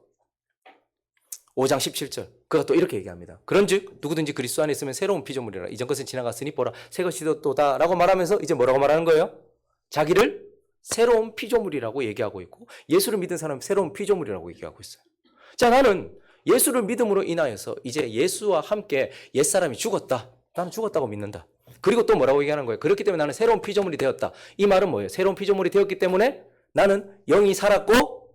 5장 17절 그가 또 이렇게 얘기합니다. 그런즉 누구든지 그리스도 안에 있으면 새로운 피조물이라 이전 것은 지나갔으니 보라 새 것이 되었도다 라고 말하면서 이제 뭐라고 말하는 거예요? 자기를 새로운 피조물이라고 얘기하고 있고 예수를 믿은 사람은 새로운 피조물이라고 얘기하고 있어요. 자, 나는 예수를 믿음으로 인하여서 이제 예수와 함께 옛사람이 죽었다. 나는 죽었다고 믿는다. 그리고 또 뭐라고 얘기하는 거예요? 그렇기 때문에 나는 새로운 피조물이 되었다. 이 말은 뭐예요? 새로운 피조물이 되었기 때문에 나는 영이 살았고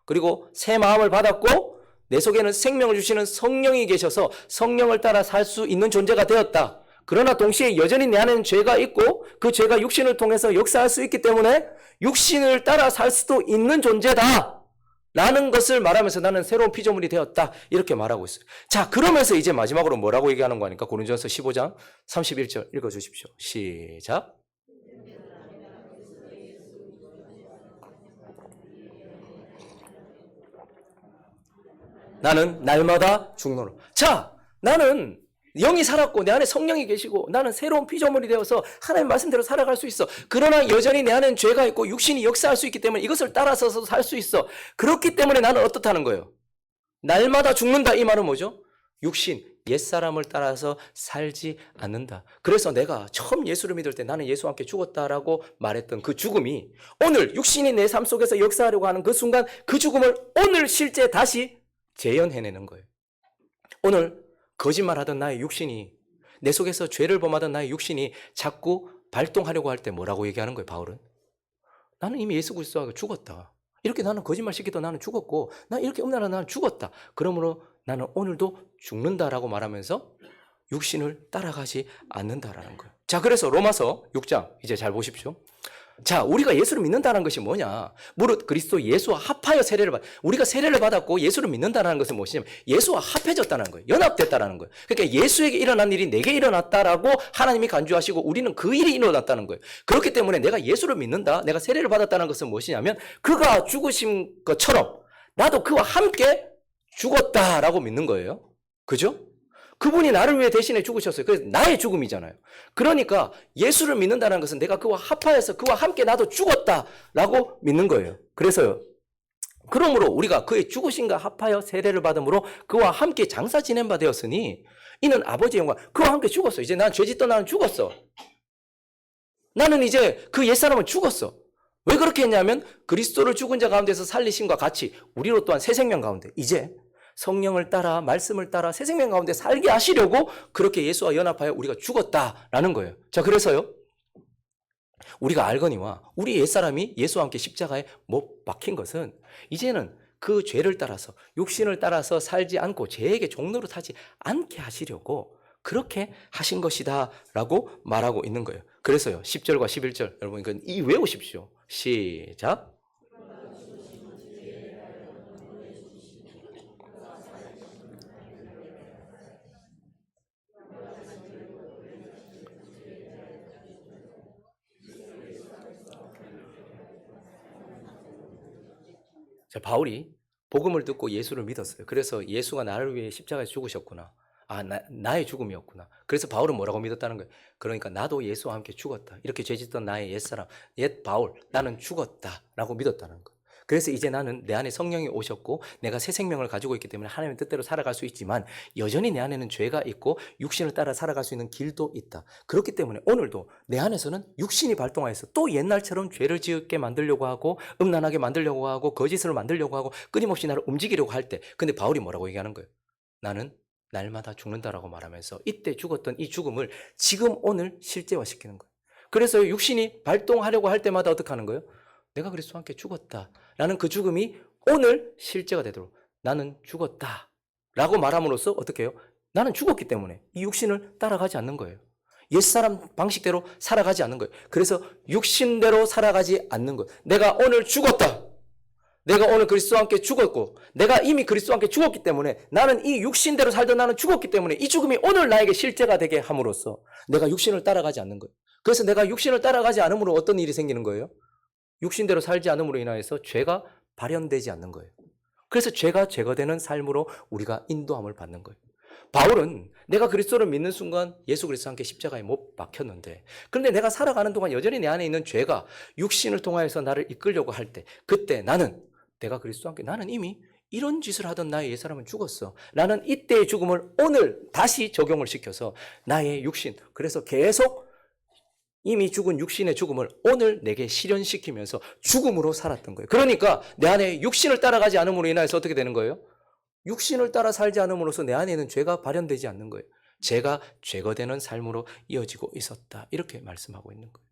그리고 새 마음을 받았고 내 속에는 생명을 주시는 성령이 계셔서 성령을 따라 살 수 있는 존재가 되었다. 그러나 동시에 여전히 내 안에는 죄가 있고 그 죄가 육신을 통해서 역사할 수 있기 때문에 육신을 따라 살 수도 있는 존재다. 라는 것을 말하면서 나는 새로운 피조물이 되었다. 이렇게 말하고 있어요. 자, 그러면서 이제 마지막으로 뭐라고 얘기하는 거 하니까 고린도전서 15장 31절 읽어주십시오. 시작. 나는 날마다 죽노라. 자, 나는 영이 살았고 내 안에 성령이 계시고 나는 새로운 피조물이 되어서 하나님 말씀대로 살아갈 수 있어. 그러나 여전히 내 안에는 죄가 있고 육신이 역사할 수 있기 때문에 이것을 따라서도 살 수 있어. 그렇기 때문에 나는 어떻다는 거예요? 날마다 죽는다 이 말은 뭐죠? 육신, 옛사람을 따라서 살지 않는다. 그래서 내가 처음 예수를 믿을 때 나는 예수와 함께 죽었다라고 말했던 그 죽음이 오늘 육신이 내 삶 속에서 역사하려고 하는 그 순간 그 죽음을 오늘 실제 다시 재현해내는 거예요. 오늘 거짓말하던 나의 육신이 내 속에서 죄를 범하던 나의 육신이 자꾸 발동하려고 할 때 뭐라고 얘기하는 거예요, 바울은? 나는 이미 예수 그리스도와 죽었다. 이렇게 나는 거짓말 시키던 나는 죽었고, 나 이렇게 음란한 나는 죽었다. 그러므로 나는 오늘도 죽는다라고 말하면서 육신을 따라가지 않는다라는 거예요. 자, 그래서 로마서 6장 이제 잘 보십시오. 자, 우리가 예수를 믿는다는 것이 뭐냐? 무릇 그리스도 예수와 합하여 세례를 우리가 세례를 받았고 예수를 믿는다는 것은 무엇이냐면 예수와 합해졌다는 거예요. 연합됐다는 거예요. 그러니까 예수에게 일어난 일이 내게 일어났다라고 하나님이 간주하시고 우리는 그 일이 일어났다는 거예요. 그렇기 때문에 내가 예수를 믿는다, 내가 세례를 받았다는 것은 무엇이냐면 그가 죽으신 것처럼 나도 그와 함께 죽었다라고 믿는 거예요. 그죠? 그분이 나를 위해 대신에 죽으셨어요. 그래서 나의 죽음이잖아요. 그러니까 예수를 믿는다는 것은 내가 그와 합하여서 그와 함께 나도 죽었다라고 믿는 거예요. 그래서요. 그러므로 우리가 그의 죽으심과 합하여 세례를 받음으로 그와 함께 장사 지낸 바 되었으니 이는 아버지의 영광. 그와 함께 죽었어. 이제 난 죄짓던 나는 죽었어. 나는 이제 그 옛사람은 죽었어. 왜 그렇게 했냐면 그리스도를 죽은 자 가운데서 살리심과 같이 우리로 또한 새 생명 가운데 이제 성령을 따라 말씀을 따라 새 생명 가운데 살게 하시려고 그렇게 예수와 연합하여 우리가 죽었다라는 거예요. 자, 그래서요. 우리가 알거니와 우리 옛사람이 예수와 함께 십자가에 못 박힌 것은 이제는 그 죄를 따라서 육신을 따라서 살지 않고 죄에게 종노릇 하지 않게 하시려고 그렇게 하신 것이다 라고 말하고 있는 거예요. 그래서요. 10절과 11절 여러분 이건 외우십시오. 시작. 자, 바울이 복음을 듣고 예수를 믿었어요. 그래서 예수가 나를 위해 십자가에 죽으셨구나. 아, 나의 죽음이었구나. 그래서 바울은 뭐라고 믿었다는 거예요? 그러니까 나도 예수와 함께 죽었다. 이렇게 죄짓던 나의 옛사람, 옛 바울, 나는 죽었다라고 믿었다는 거예요. 그래서 이제 나는 내 안에 성령이 오셨고 내가 새 생명을 가지고 있기 때문에 하나님의 뜻대로 살아갈 수 있지만 여전히 내 안에는 죄가 있고 육신을 따라 살아갈 수 있는 길도 있다. 그렇기 때문에 오늘도 내 안에서는 육신이 발동하여서 또 옛날처럼 죄를 지었게 만들려고 하고 음란하게 만들려고 하고 거짓으로 만들려고 하고 끊임없이 나를 움직이려고 할 때 근데 바울이 뭐라고 얘기하는 거예요? 나는 날마다 죽는다라고 말하면서 이때 죽었던 이 죽음을 지금 오늘 실제화시키는 거예요. 그래서 육신이 발동하려고 할 때마다 어떻게 하는 거예요? 내가 그리스도와 함께 죽었다라는 그 죽음이 오늘 실제가 되도록 나는 죽었다라고 말함으로써 어떻게 해요? 나는 죽었기 때문에 이 육신을 따라가지 않는 거예요. 옛사람 방식대로 살아가지 않는 거예요. 그래서 육신대로 살아가지 않는 거예요. 내가 오늘 죽었다. 내가 오늘 그리스도와 함께 죽었고 내가 이미 그리스도와 함께 죽었기 때문에 나는 이 육신대로 살던 나는 죽었기 때문에 이 죽음이 오늘 나에게 실제가 되게 함으로써 내가 육신을 따라가지 않는 거예요. 그래서 내가 육신을 따라가지 않음으로 어떤 일이 생기는 거예요? 육신대로 살지 않음으로 인하여서 죄가 발현되지 않는 거예요. 그래서 죄가 제거되는 삶으로 우리가 인도함을 받는 거예요. 바울은 내가 그리스도를 믿는 순간 예수 그리스도와 함께 십자가에 못 박혔는데 그런데 내가 살아가는 동안 여전히 내 안에 있는 죄가 육신을 통하여서 나를 이끌려고 할 때 그때 나는 내가 그리스도와 함께 나는 이미 이런 짓을 하던 나의 옛사람은 죽었어. 나는 이때의 죽음을 오늘 다시 적용을 시켜서 나의 육신 그래서 계속 이미 죽은 육신의 죽음을 오늘 내게 실현시키면서 죽음으로 살았던 거예요. 그러니까 내 안에 육신을 따라가지 않음으로 인해서 어떻게 되는 거예요? 육신을 따라 살지 않음으로써 내 안에는 죄가 발현되지 않는 거예요. 죄가 제거되는 삶으로 이어지고 있었다. 이렇게 말씀하고 있는 거예요.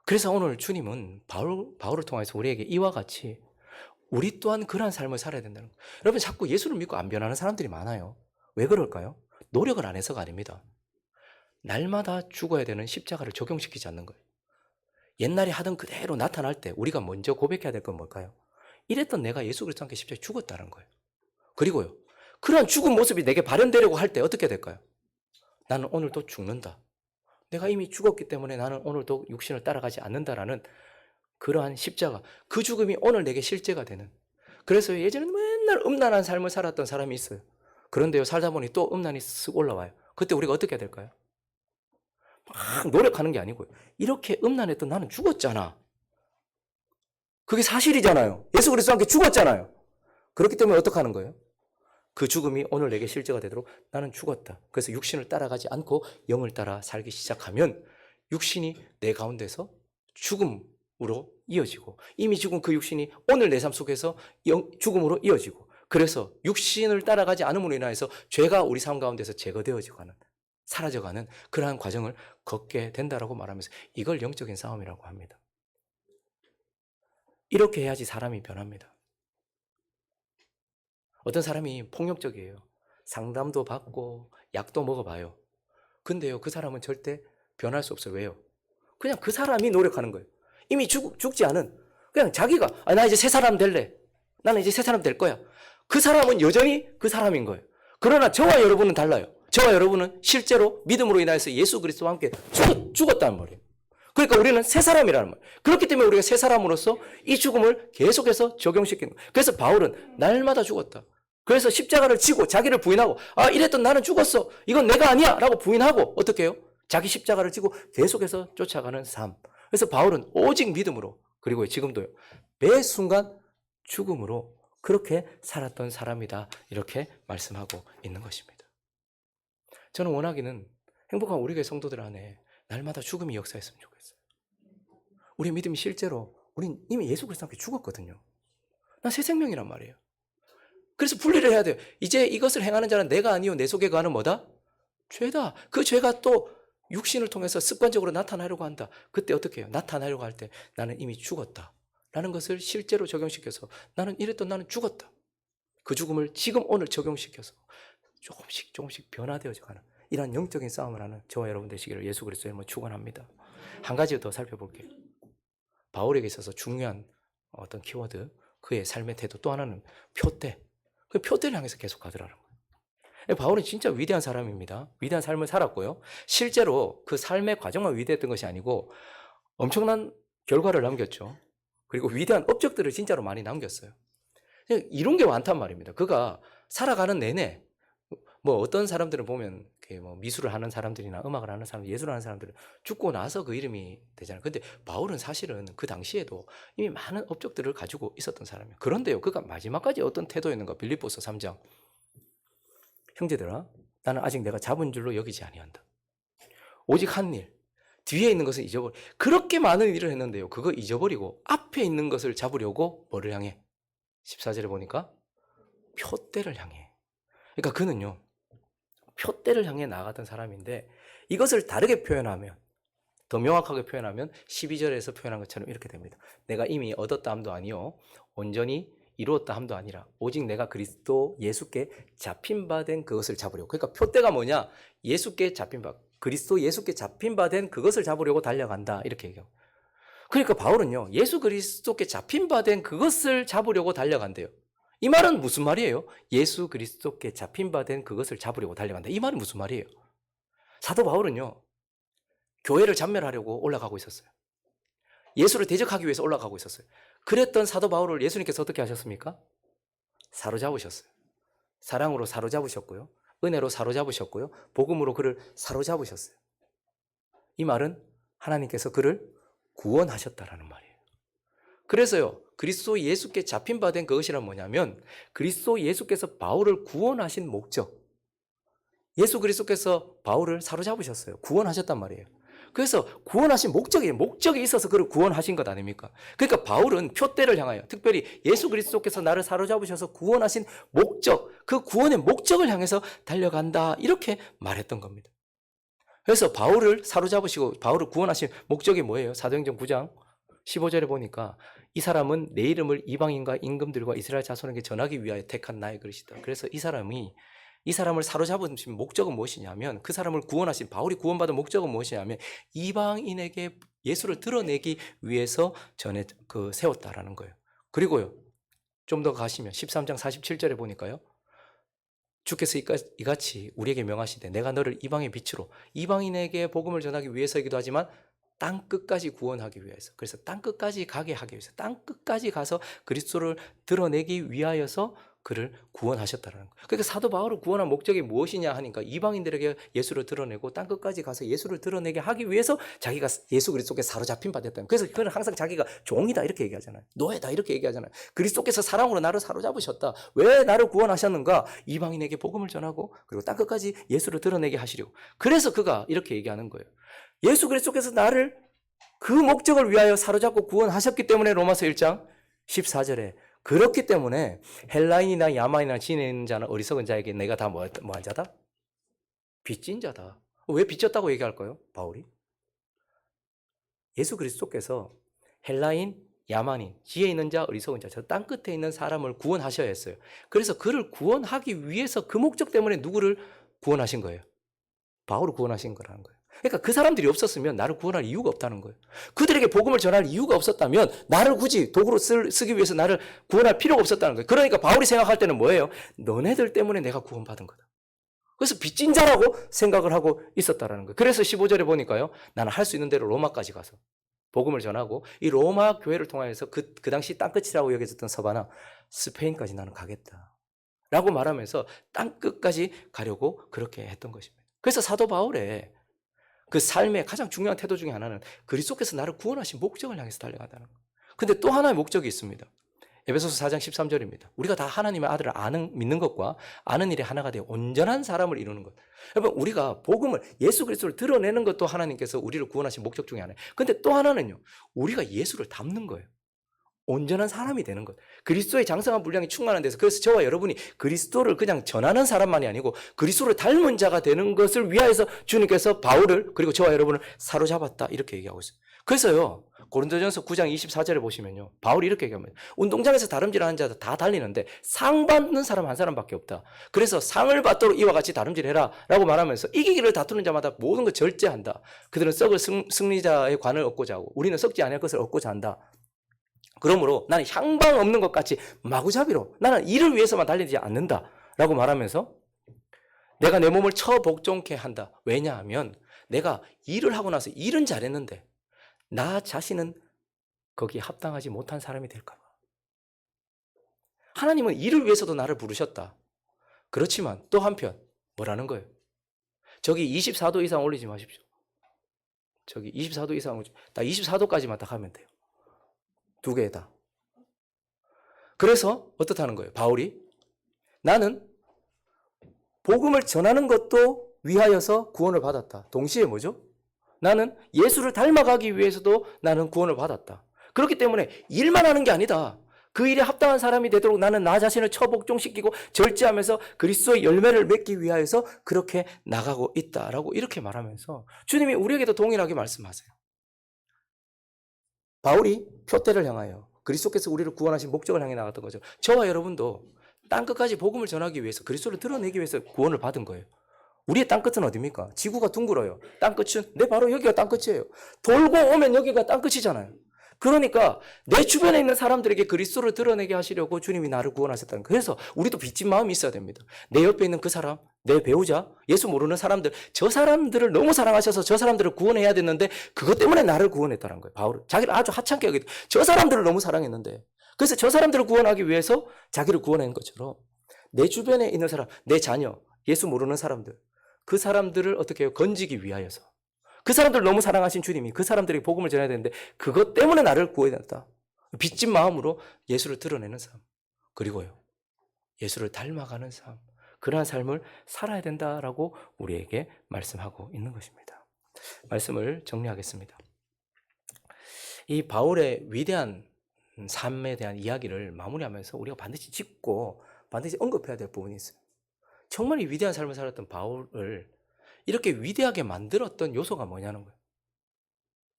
그래서 오늘 주님은 바울을 통해서 우리에게 이와 같이 우리 또한 그러한 삶을 살아야 된다는 거예요. 여러분 자꾸 예수를 믿고 안 변하는 사람들이 많아요. 왜 그럴까요? 노력을 안 해서가 아닙니다. 날마다 죽어야 되는 십자가를 적용시키지 않는 거예요. 옛날에 하던 그대로 나타날 때 우리가 먼저 고백해야 될 건 뭘까요? 이랬던 내가 예수 그리스도와 함께 십자가에 죽었다는 거예요. 그리고요. 그러한 죽은 모습이 내게 발현되려고 할 때 어떻게 될까요? 나는 오늘도 죽는다. 내가 이미 죽었기 때문에 나는 오늘도 육신을 따라가지 않는다라는 그러한 십자가, 그 죽음이 오늘 내게 실제가 되는. 그래서 예전에는 맨날 음란한 삶을 살았던 사람이 있어요. 그런데요, 살다 보니 또 음란이 쓱 올라와요. 그때 우리가 어떻게 해야 될까요? 막 노력하는 게 아니고요. 이렇게 음란했던 나는 죽었잖아. 그게 사실이잖아요. 예수 그리스도와 함께 죽었잖아요. 그렇기 때문에 어떻게 하는 거예요? 그 죽음이 오늘 내게 실제가 되도록 나는 죽었다. 그래서 육신을 따라가지 않고 영을 따라 살기 시작하면 육신이 내 가운데서 죽음으로 이어지고 이미 죽은 그 육신이 오늘 내 삶 속에서 죽음으로 이어지고 그래서 육신을 따라가지 않음으로 인하여서 죄가 우리 삶 가운데서 제거되어지고 사라져가는 그러한 과정을 걷게 된다라고 말하면서 이걸 영적인 싸움이라고 합니다. 이렇게 해야지 사람이 변합니다. 어떤 사람이 폭력적이에요. 상담도 받고 약도 먹어봐요. 근데요, 그 사람은 절대 변할 수 없어요. 왜요? 그냥 그 사람이 노력하는 거예요. 이미 죽지 않은 그냥 자기가 나 이제 새 사람 될래. 나는 이제 새 사람 될 거야. 그 사람은 여전히 그 사람인 거예요. 그러나 저와 여러분은 달라요. 저와 여러분은 실제로 믿음으로 인하여서 예수 그리스도와 함께 죽었다는 말이에요. 그러니까 우리는 새 사람이라는 말이에요. 그렇기 때문에 우리가 새 사람으로서 이 죽음을 계속해서 적용시키는 거예요. 그래서 바울은 날마다 죽었다. 그래서 십자가를 지고 자기를 부인하고 이랬던 나는 죽었어. 이건 내가 아니야 라고 부인하고 어떻게 해요? 자기 십자가를 지고 계속해서 쫓아가는 삶. 그래서 바울은 오직 믿음으로 그리고 지금도요. 매 순간 죽음으로 그렇게 살았던 사람이다. 이렇게 말씀하고 있는 것입니다. 저는 원하기는 행복한 우리 교회 성도들 안에 날마다 죽음이 역사했으면 좋겠어요. 우리 믿음이 실제로 우린 이미 예수 그리스도와 함께 죽었거든요. 나 새 생명이란 말이에요. 그래서 분리를 해야 돼요. 이제 이것을 행하는 자는 내가 아니요 내 속에 거하는 뭐다? 죄다. 그 죄가 또 육신을 통해서 습관적으로 나타나려고 한다. 그때 어떻게 해요? 나타나려고 할 때 나는 이미 죽었다. 라는 것을 실제로 적용시켜서 나는 죽었다. 그 죽음을 지금 오늘 적용시켜서 조금씩 변화되어져 가는 이러한 영적인 싸움을 하는 저와 여러분 되시기를 예수 그리스도의 이름으로 축원합니다. 한 가지 더 살펴볼게요. 바울에게 있어서 중요한 어떤 키워드, 그의 삶의 태도 또 하나는 표대. 그 표대를 향해서 계속 가더라는 거예요. 바울은 진짜 위대한 사람입니다. 위대한 삶을 살았고요. 실제로 그 삶의 과정만 위대했던 것이 아니고 엄청난 결과를 남겼죠. 그리고 위대한 업적들을 진짜로 많이 남겼어요. 이런 게 많단 말입니다. 그가 살아가는 내내 뭐 어떤 사람들을 보면 뭐 미술을 하는 사람들이나 음악을 하는 사람들, 예술을 하는 사람들은 죽고 나서 그 이름이 되잖아요. 근데 바울은 사실은 그 당시에도 이미 많은 업적들을 가지고 있었던 사람이에요. 그런데요, 그가 마지막까지 어떤 태도였는가? 빌립보서 3장. 형제들아, 나는 아직 내가 잡은 줄로 여기지 아니한다. 오직 한 일, 뒤에 있는 것을 잊어버려. 그렇게 많은 일을 했는데요, 그거 잊어버리고 앞에 있는 것을 잡으려고 뭐를 향해? 14절에 보니까 표대를 향해. 그러니까 그는요, 표대를 향해 나아가던 사람인데 이것을 다르게 표현하면, 더 명확하게 표현하면 12절에서 표현한 것처럼 이렇게 됩니다. 내가 이미 얻었다 함도 아니요 온전히 이루었다 함도 아니라 오직 내가 그리스도 예수께 잡힌 바 된 그것을 잡으려고. 그러니까 표대가 뭐냐? 예수께 잡힌 바, 그리스도 예수께 잡힌 바 된 그것을 잡으려고 달려간다. 이렇게 얘기해요. 그러니까 바울은요, 예수 그리스도께 잡힌 바 된 그것을 잡으려고 달려간대요. 이 말은 무슨 말이에요? 예수 그리스도께 잡힌 바 된 그것을 잡으려고 달려간다. 이 말은 무슨 말이에요? 사도 바울은요, 교회를 잔멸하려고 올라가고 있었어요. 예수를 대적하기 위해서 올라가고 있었어요. 그랬던 사도 바울을 예수님께서 어떻게 하셨습니까? 사로잡으셨어요. 사랑으로 사로잡으셨고요. 은혜로 사로잡으셨고요. 복음으로 그를 사로잡으셨어요. 이 말은 하나님께서 그를 구원하셨다라는 말이에요. 그래서요, 그리스도 예수께 잡힌 바 된 그것이란 뭐냐면 그리스도 예수께서 바울을 구원하신 목적, 예수 그리스도께서 바울을 사로잡으셨어요. 구원하셨단 말이에요. 그래서 구원하신 목적이 있어서 그를 구원하신 것 아닙니까? 그러니까 바울은 표대를 향하여, 특별히 예수 그리스도께서 나를 사로잡으셔서 구원하신 목적, 그 구원의 목적을 향해서 달려간다, 이렇게 말했던 겁니다. 그래서 바울을 사로잡으시고 바울을 구원하신 목적이 뭐예요? 사도행전 9장 15절에 보니까 이 사람은 내 이름을 이방인과 임금들과 이스라엘 자손에게 전하기 위하여 택한 나의 그릇이다. 그래서 이 사람을 사로잡으신 목적은 무엇이냐면, 그 사람을 구원하신, 바울이 구원받은 목적은 무엇이냐면 이방인에게 예수를 드러내기 위해서 세웠다라는 거예요. 그리고요, 좀 더 가시면 13장 47절에 보니까요, 주께서 이같이 우리에게 명하시되 내가 너를 이방의 빛으로, 이방인에게 복음을 전하기 위해서이기도 하지만 땅 끝까지 구원하기 위해서, 그래서 땅 끝까지 가게 하기 위해서, 땅 끝까지 가서 그리스도를 드러내기 위하여서 그를 구원하셨다라는 거예요. 그러니까 사도 바울을 구원한 목적이 무엇이냐 하니까 이방인들에게 예수를 드러내고 땅끝까지 가서 예수를 드러내게 하기 위해서 자기가 예수 그리스도께 사로잡힌 바 됐다는 거예요. 그래서 그는 항상 자기가 종이다 이렇게 얘기하잖아요. 노예다 이렇게 얘기하잖아요. 그리스도께서 사랑으로 나를 사로잡으셨다. 왜 나를 구원하셨는가? 이방인에게 복음을 전하고 그리고 땅끝까지 예수를 드러내게 하시려고. 그래서 그가 이렇게 얘기하는 거예요. 예수 그리스도께서 나를 그 목적을 위하여 사로잡고 구원하셨기 때문에 로마서 1장 14절에 그렇기 때문에 헬라인이나 야만이나 지혜 있는 자는 어리석은 자에게 내가 다 뭐한 자다? 빚진 자다. 왜 빚졌다고 얘기할까요? 바울이? 예수 그리스도께서 헬라인, 야만인, 지혜 있는 자, 어리석은 자, 저 땅끝에 있는 사람을 구원하셔야 했어요. 그래서 그를 구원하기 위해서 그 목적 때문에 누구를 구원하신 거예요? 바울을 구원하신 거라는 거예요. 그러니까 그 사람들이 없었으면 나를 구원할 이유가 없다는 거예요. 그들에게 복음을 전할 이유가 없었다면 나를 굳이 도구로 쓰기 위해서 나를 구원할 필요가 없었다는 거예요. 그러니까 바울이 생각할 때는 뭐예요? 너네들 때문에 내가 구원받은 거다. 그래서 빚진 자라고 생각을 하고 있었다는 거예요. 그래서 15절에 보니까요. 나는 할 수 있는 대로 로마까지 가서 복음을 전하고 이 로마 교회를 통하여서 그 당시 땅끝이라고 여겨졌던 서바나 스페인까지 나는 가겠다. 라고 말하면서 땅끝까지 가려고 그렇게 했던 것입니다. 그래서 사도 바울의 그 삶의 가장 중요한 태도 중에 하나는 그리스도께서 나를 구원하신 목적을 향해서 달려간다는 거예요. 근데 또 하나의 목적이 있습니다. 에베소서 4장 13절입니다. 우리가 다 하나님의 아들을 믿는 것과 아는 일에 하나가 되어 온전한 사람을 이루는 것. 여러분 우리가 복음을 예수 그리스도를 드러내는 것도 하나님께서 우리를 구원하신 목적 중에 하나예요. 근데 또 하나는요. 우리가 예수를 닮는 거예요. 온전한 사람이 되는 것. 그리스도의 장성한 분량이 충만한 데서 그래서 저와 여러분이 그리스도를 그냥 전하는 사람만이 아니고 그리스도를 닮은 자가 되는 것을 위하여서 주님께서 바울을 그리고 저와 여러분을 사로잡았다 이렇게 얘기하고 있어요. 그래서요. 고린도전서 9장 24절에 보시면요. 바울이 이렇게 얘기합니다. 운동장에서 다름질하는 자들 다 달리는데 상 받는 사람 한 사람밖에 없다. 그래서 상을 받도록 이와 같이 다름질해라 라고 말하면서 이기기를 다투는 자마다 모든 걸 절제한다. 그들은 썩을 승리자의 관을 얻고자 하고 우리는 썩지 않을 것을 얻고자 한다. 그러므로 나는 향방 없는 것 같이 마구잡이로 나는 이를 위해서만 달리지 않는다 라고 말하면서 내가 내 몸을 처복종케 한다. 왜냐하면 내가 일을 하고 나서 일은 잘했는데 나 자신은 거기에 합당하지 못한 사람이 될까 봐. 하나님은 일을 위해서도 나를 부르셨다. 그렇지만 또 한편 뭐라는 거예요? 저기 24도 이상 올리지 마십시오. 저기 24도 이상 딱 24도까지만 딱 하면 돼요. 두 개다. 그래서 어떻다는 거예요? 바울이 나는 복음을 전하는 것도 위하여서 구원을 받았다. 동시에 뭐죠? 나는 예수를 닮아가기 위해서도 나는 구원을 받았다. 그렇기 때문에 일만 하는 게 아니다. 그 일에 합당한 사람이 되도록 나는 나 자신을 처복종시키고 절제하면서 그리스도의 열매를 맺기 위하여서 그렇게 나가고 있다라고 이렇게 말하면서 주님이 우리에게도 동일하게 말씀하세요. 바울이 표대를 향하여 그리스도께서 우리를 구원하신 목적을 향해 나갔던 거죠. 저와 여러분도 땅끝까지 복음을 전하기 위해서 그리스도를 드러내기 위해서 구원을 받은 거예요. 우리의 땅끝은 어디입니까? 지구가 둥글어요. 땅끝은 바로 여기가 땅끝이에요. 돌고 오면 여기가 땅끝이잖아요. 그러니까 내 주변에 있는 사람들에게 그리스도를 드러내게 하시려고 주님이 나를 구원하셨다는 거예요. 그래서 우리도 빚진 마음이 있어야 됩니다. 내 옆에 있는 그 사람, 내 배우자, 예수 모르는 사람들, 저 사람들을 너무 사랑하셔서 저 사람들을 구원해야 됐는데 그것 때문에 나를 구원했다는 거예요. 바울은 자기를 아주 하찮게 여기고 저 사람들을 너무 사랑했는데 그래서 저 사람들을 구원하기 위해서 자기를 구원한 것처럼 내 주변에 있는 사람, 내 자녀, 예수 모르는 사람들 그 사람들을 어떻게 해요? 건지기 위하여서 그 사람들 너무 사랑하신 주님이 그 사람들에게 복음을 전해야 되는데 그것 때문에 나를 구원했다. 빚진 마음으로 예수를 드러내는 삶 그리고요 예수를 닮아가는 삶 그러한 삶을 살아야 된다라고 우리에게 말씀하고 있는 것입니다. 말씀을 정리하겠습니다. 이 바울의 위대한 삶에 대한 이야기를 마무리하면서 우리가 반드시 짚고 반드시 언급해야 될 부분이 있어요. 정말 이 위대한 삶을 살았던 바울을 이렇게 위대하게 만들었던 요소가 뭐냐는 거예요.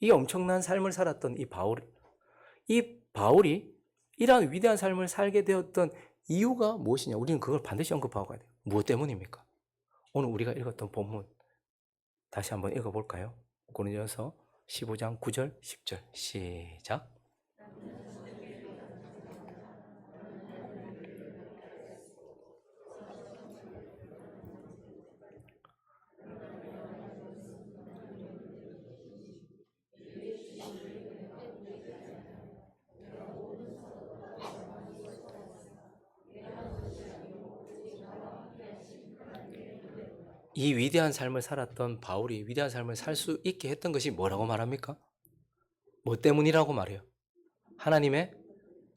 이 엄청난 삶을 살았던 이 바울이 이러한 위대한 삶을 살게 되었던 이유가 무엇이냐? 우리는 그걸 반드시 언급하고 가야 돼요. 무엇 때문입니까? 오늘 우리가 읽었던 본문 다시 한번 읽어볼까요? 고린도전서 15장 9절 10절 시작. 이 위대한 삶을 살았던 바울이 위대한 삶을 살 수 있게 했던 것이 뭐라고 말합니까? 뭐 때문이라고 말해요? 하나님의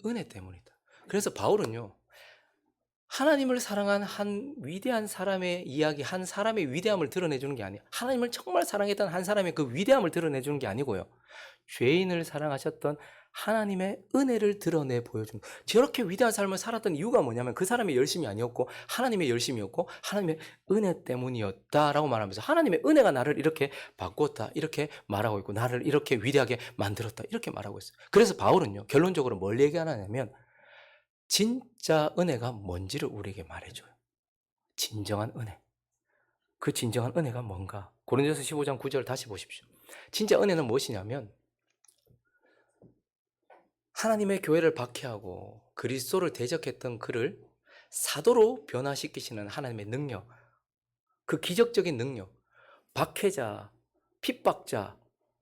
은혜 때문이다. 그래서 바울은요, 하나님을 사랑한 한 위대한 사람의 이야기, 한 사람의 위대함을 드러내주는 게 아니에요. 하나님을 정말 사랑했던 한 사람의 그 위대함을 드러내주는 게 아니고요. 죄인을 사랑하셨던 하나님의 은혜를 드러내 보여주는, 저렇게 위대한 삶을 살았던 이유가 뭐냐면 그 사람의 열심이 아니었고 하나님의 열심이었고 하나님의 은혜 때문이었다라고 말하면서 하나님의 은혜가 나를 이렇게 바꿨다 이렇게 말하고 있고 나를 이렇게 위대하게 만들었다 이렇게 말하고 있어요. 그래서 바울은요, 결론적으로 뭘 얘기하냐면 진짜 은혜가 뭔지를 우리에게 말해줘요. 진정한 은혜. 그 진정한 은혜가 뭔가? 고린도서 15장 9절 다시 보십시오. 진짜 은혜는 무엇이냐면 하나님의 교회를 박해하고 그리스도를 대적했던 그를 사도로 변화시키시는 하나님의 능력, 그 기적적인 능력, 박해자, 핍박자,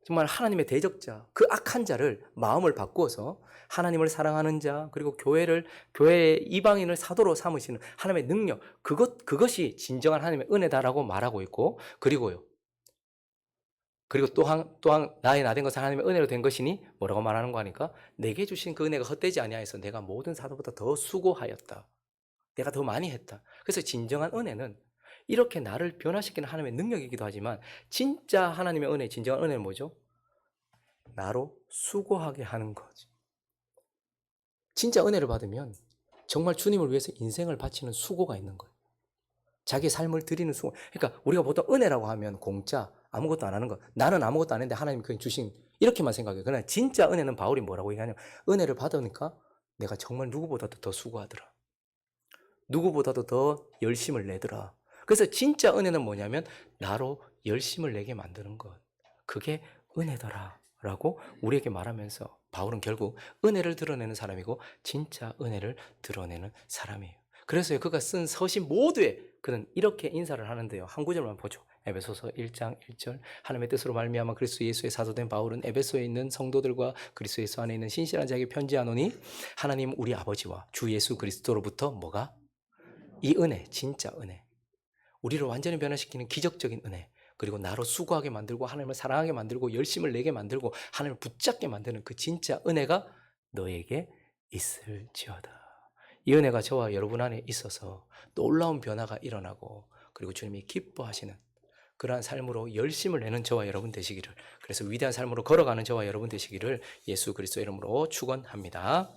정말 하나님의 대적자, 그 악한 자를 마음을 바꾸어서 하나님을 사랑하는 자, 그리고 교회의 이방인을 사도로 삼으시는 하나님의 능력, 그것이 진정한 하나님의 은혜다라고 말하고 있고, 그리고 또한 나의 나된 것은 하나님의 은혜로 된 것이니 뭐라고 말하는 거 하니까 내게 주신 그 은혜가 헛되지 아니하여서 내가 모든 사도보다 더 수고하였다. 내가 더 많이 했다. 그래서 진정한 은혜는 이렇게 나를 변화시키는 하나님의 능력이기도 하지만 진짜 하나님의 은혜, 진정한 은혜는 뭐죠? 나로 수고하게 하는 거지. 진짜 은혜를 받으면 정말 주님을 위해서 인생을 바치는 수고가 있는 거예요. 자기 삶을 드리는 수고. 그러니까 우리가 보통 은혜라고 하면 공짜, 아무것도 안 하는 거. 나는 아무것도 안 했는데 하나님이 그냥 주신, 이렇게만 생각해요. 그러나 진짜 은혜는 바울이 뭐라고 얘기하냐면 은혜를 받으니까 내가 정말 누구보다도 더 수고하더라. 누구보다도 더 열심을 내더라. 그래서 진짜 은혜는 뭐냐면 나로 열심을 내게 만드는 것. 그게 은혜더라 라고 우리에게 말하면서 바울은 결국 은혜를 드러내는 사람이고 진짜 은혜를 드러내는 사람이에요. 그래서 그가 쓴 서신 모두에 그는 이렇게 인사를 하는데요. 한 구절만 보죠. 에베소서 1장 1절 하나님의 뜻으로 말미암아 그리스도 예수의 사도된 바울은 에베소에 있는 성도들과 그리스도 예수 안에 있는 신실한 자에게 편지하노니 하나님 우리 아버지와 주 예수 그리스도로부터 뭐가? 이 은혜, 진짜 은혜, 우리를 완전히 변화시키는 기적적인 은혜, 그리고 나로 수고하게 만들고 하나님을 사랑하게 만들고 열심을 내게 만들고 하나님을 붙잡게 만드는 그 진짜 은혜가 너에게 있을지어다. 이 은혜가 저와 여러분 안에 있어서 놀라운 변화가 일어나고 그리고 주님이 기뻐하시는 그러한 삶으로 열심을 내는 저와 여러분 되시기를, 그래서 위대한 삶으로 걸어가는 저와 여러분 되시기를 예수 그리스도 이름으로 축원합니다.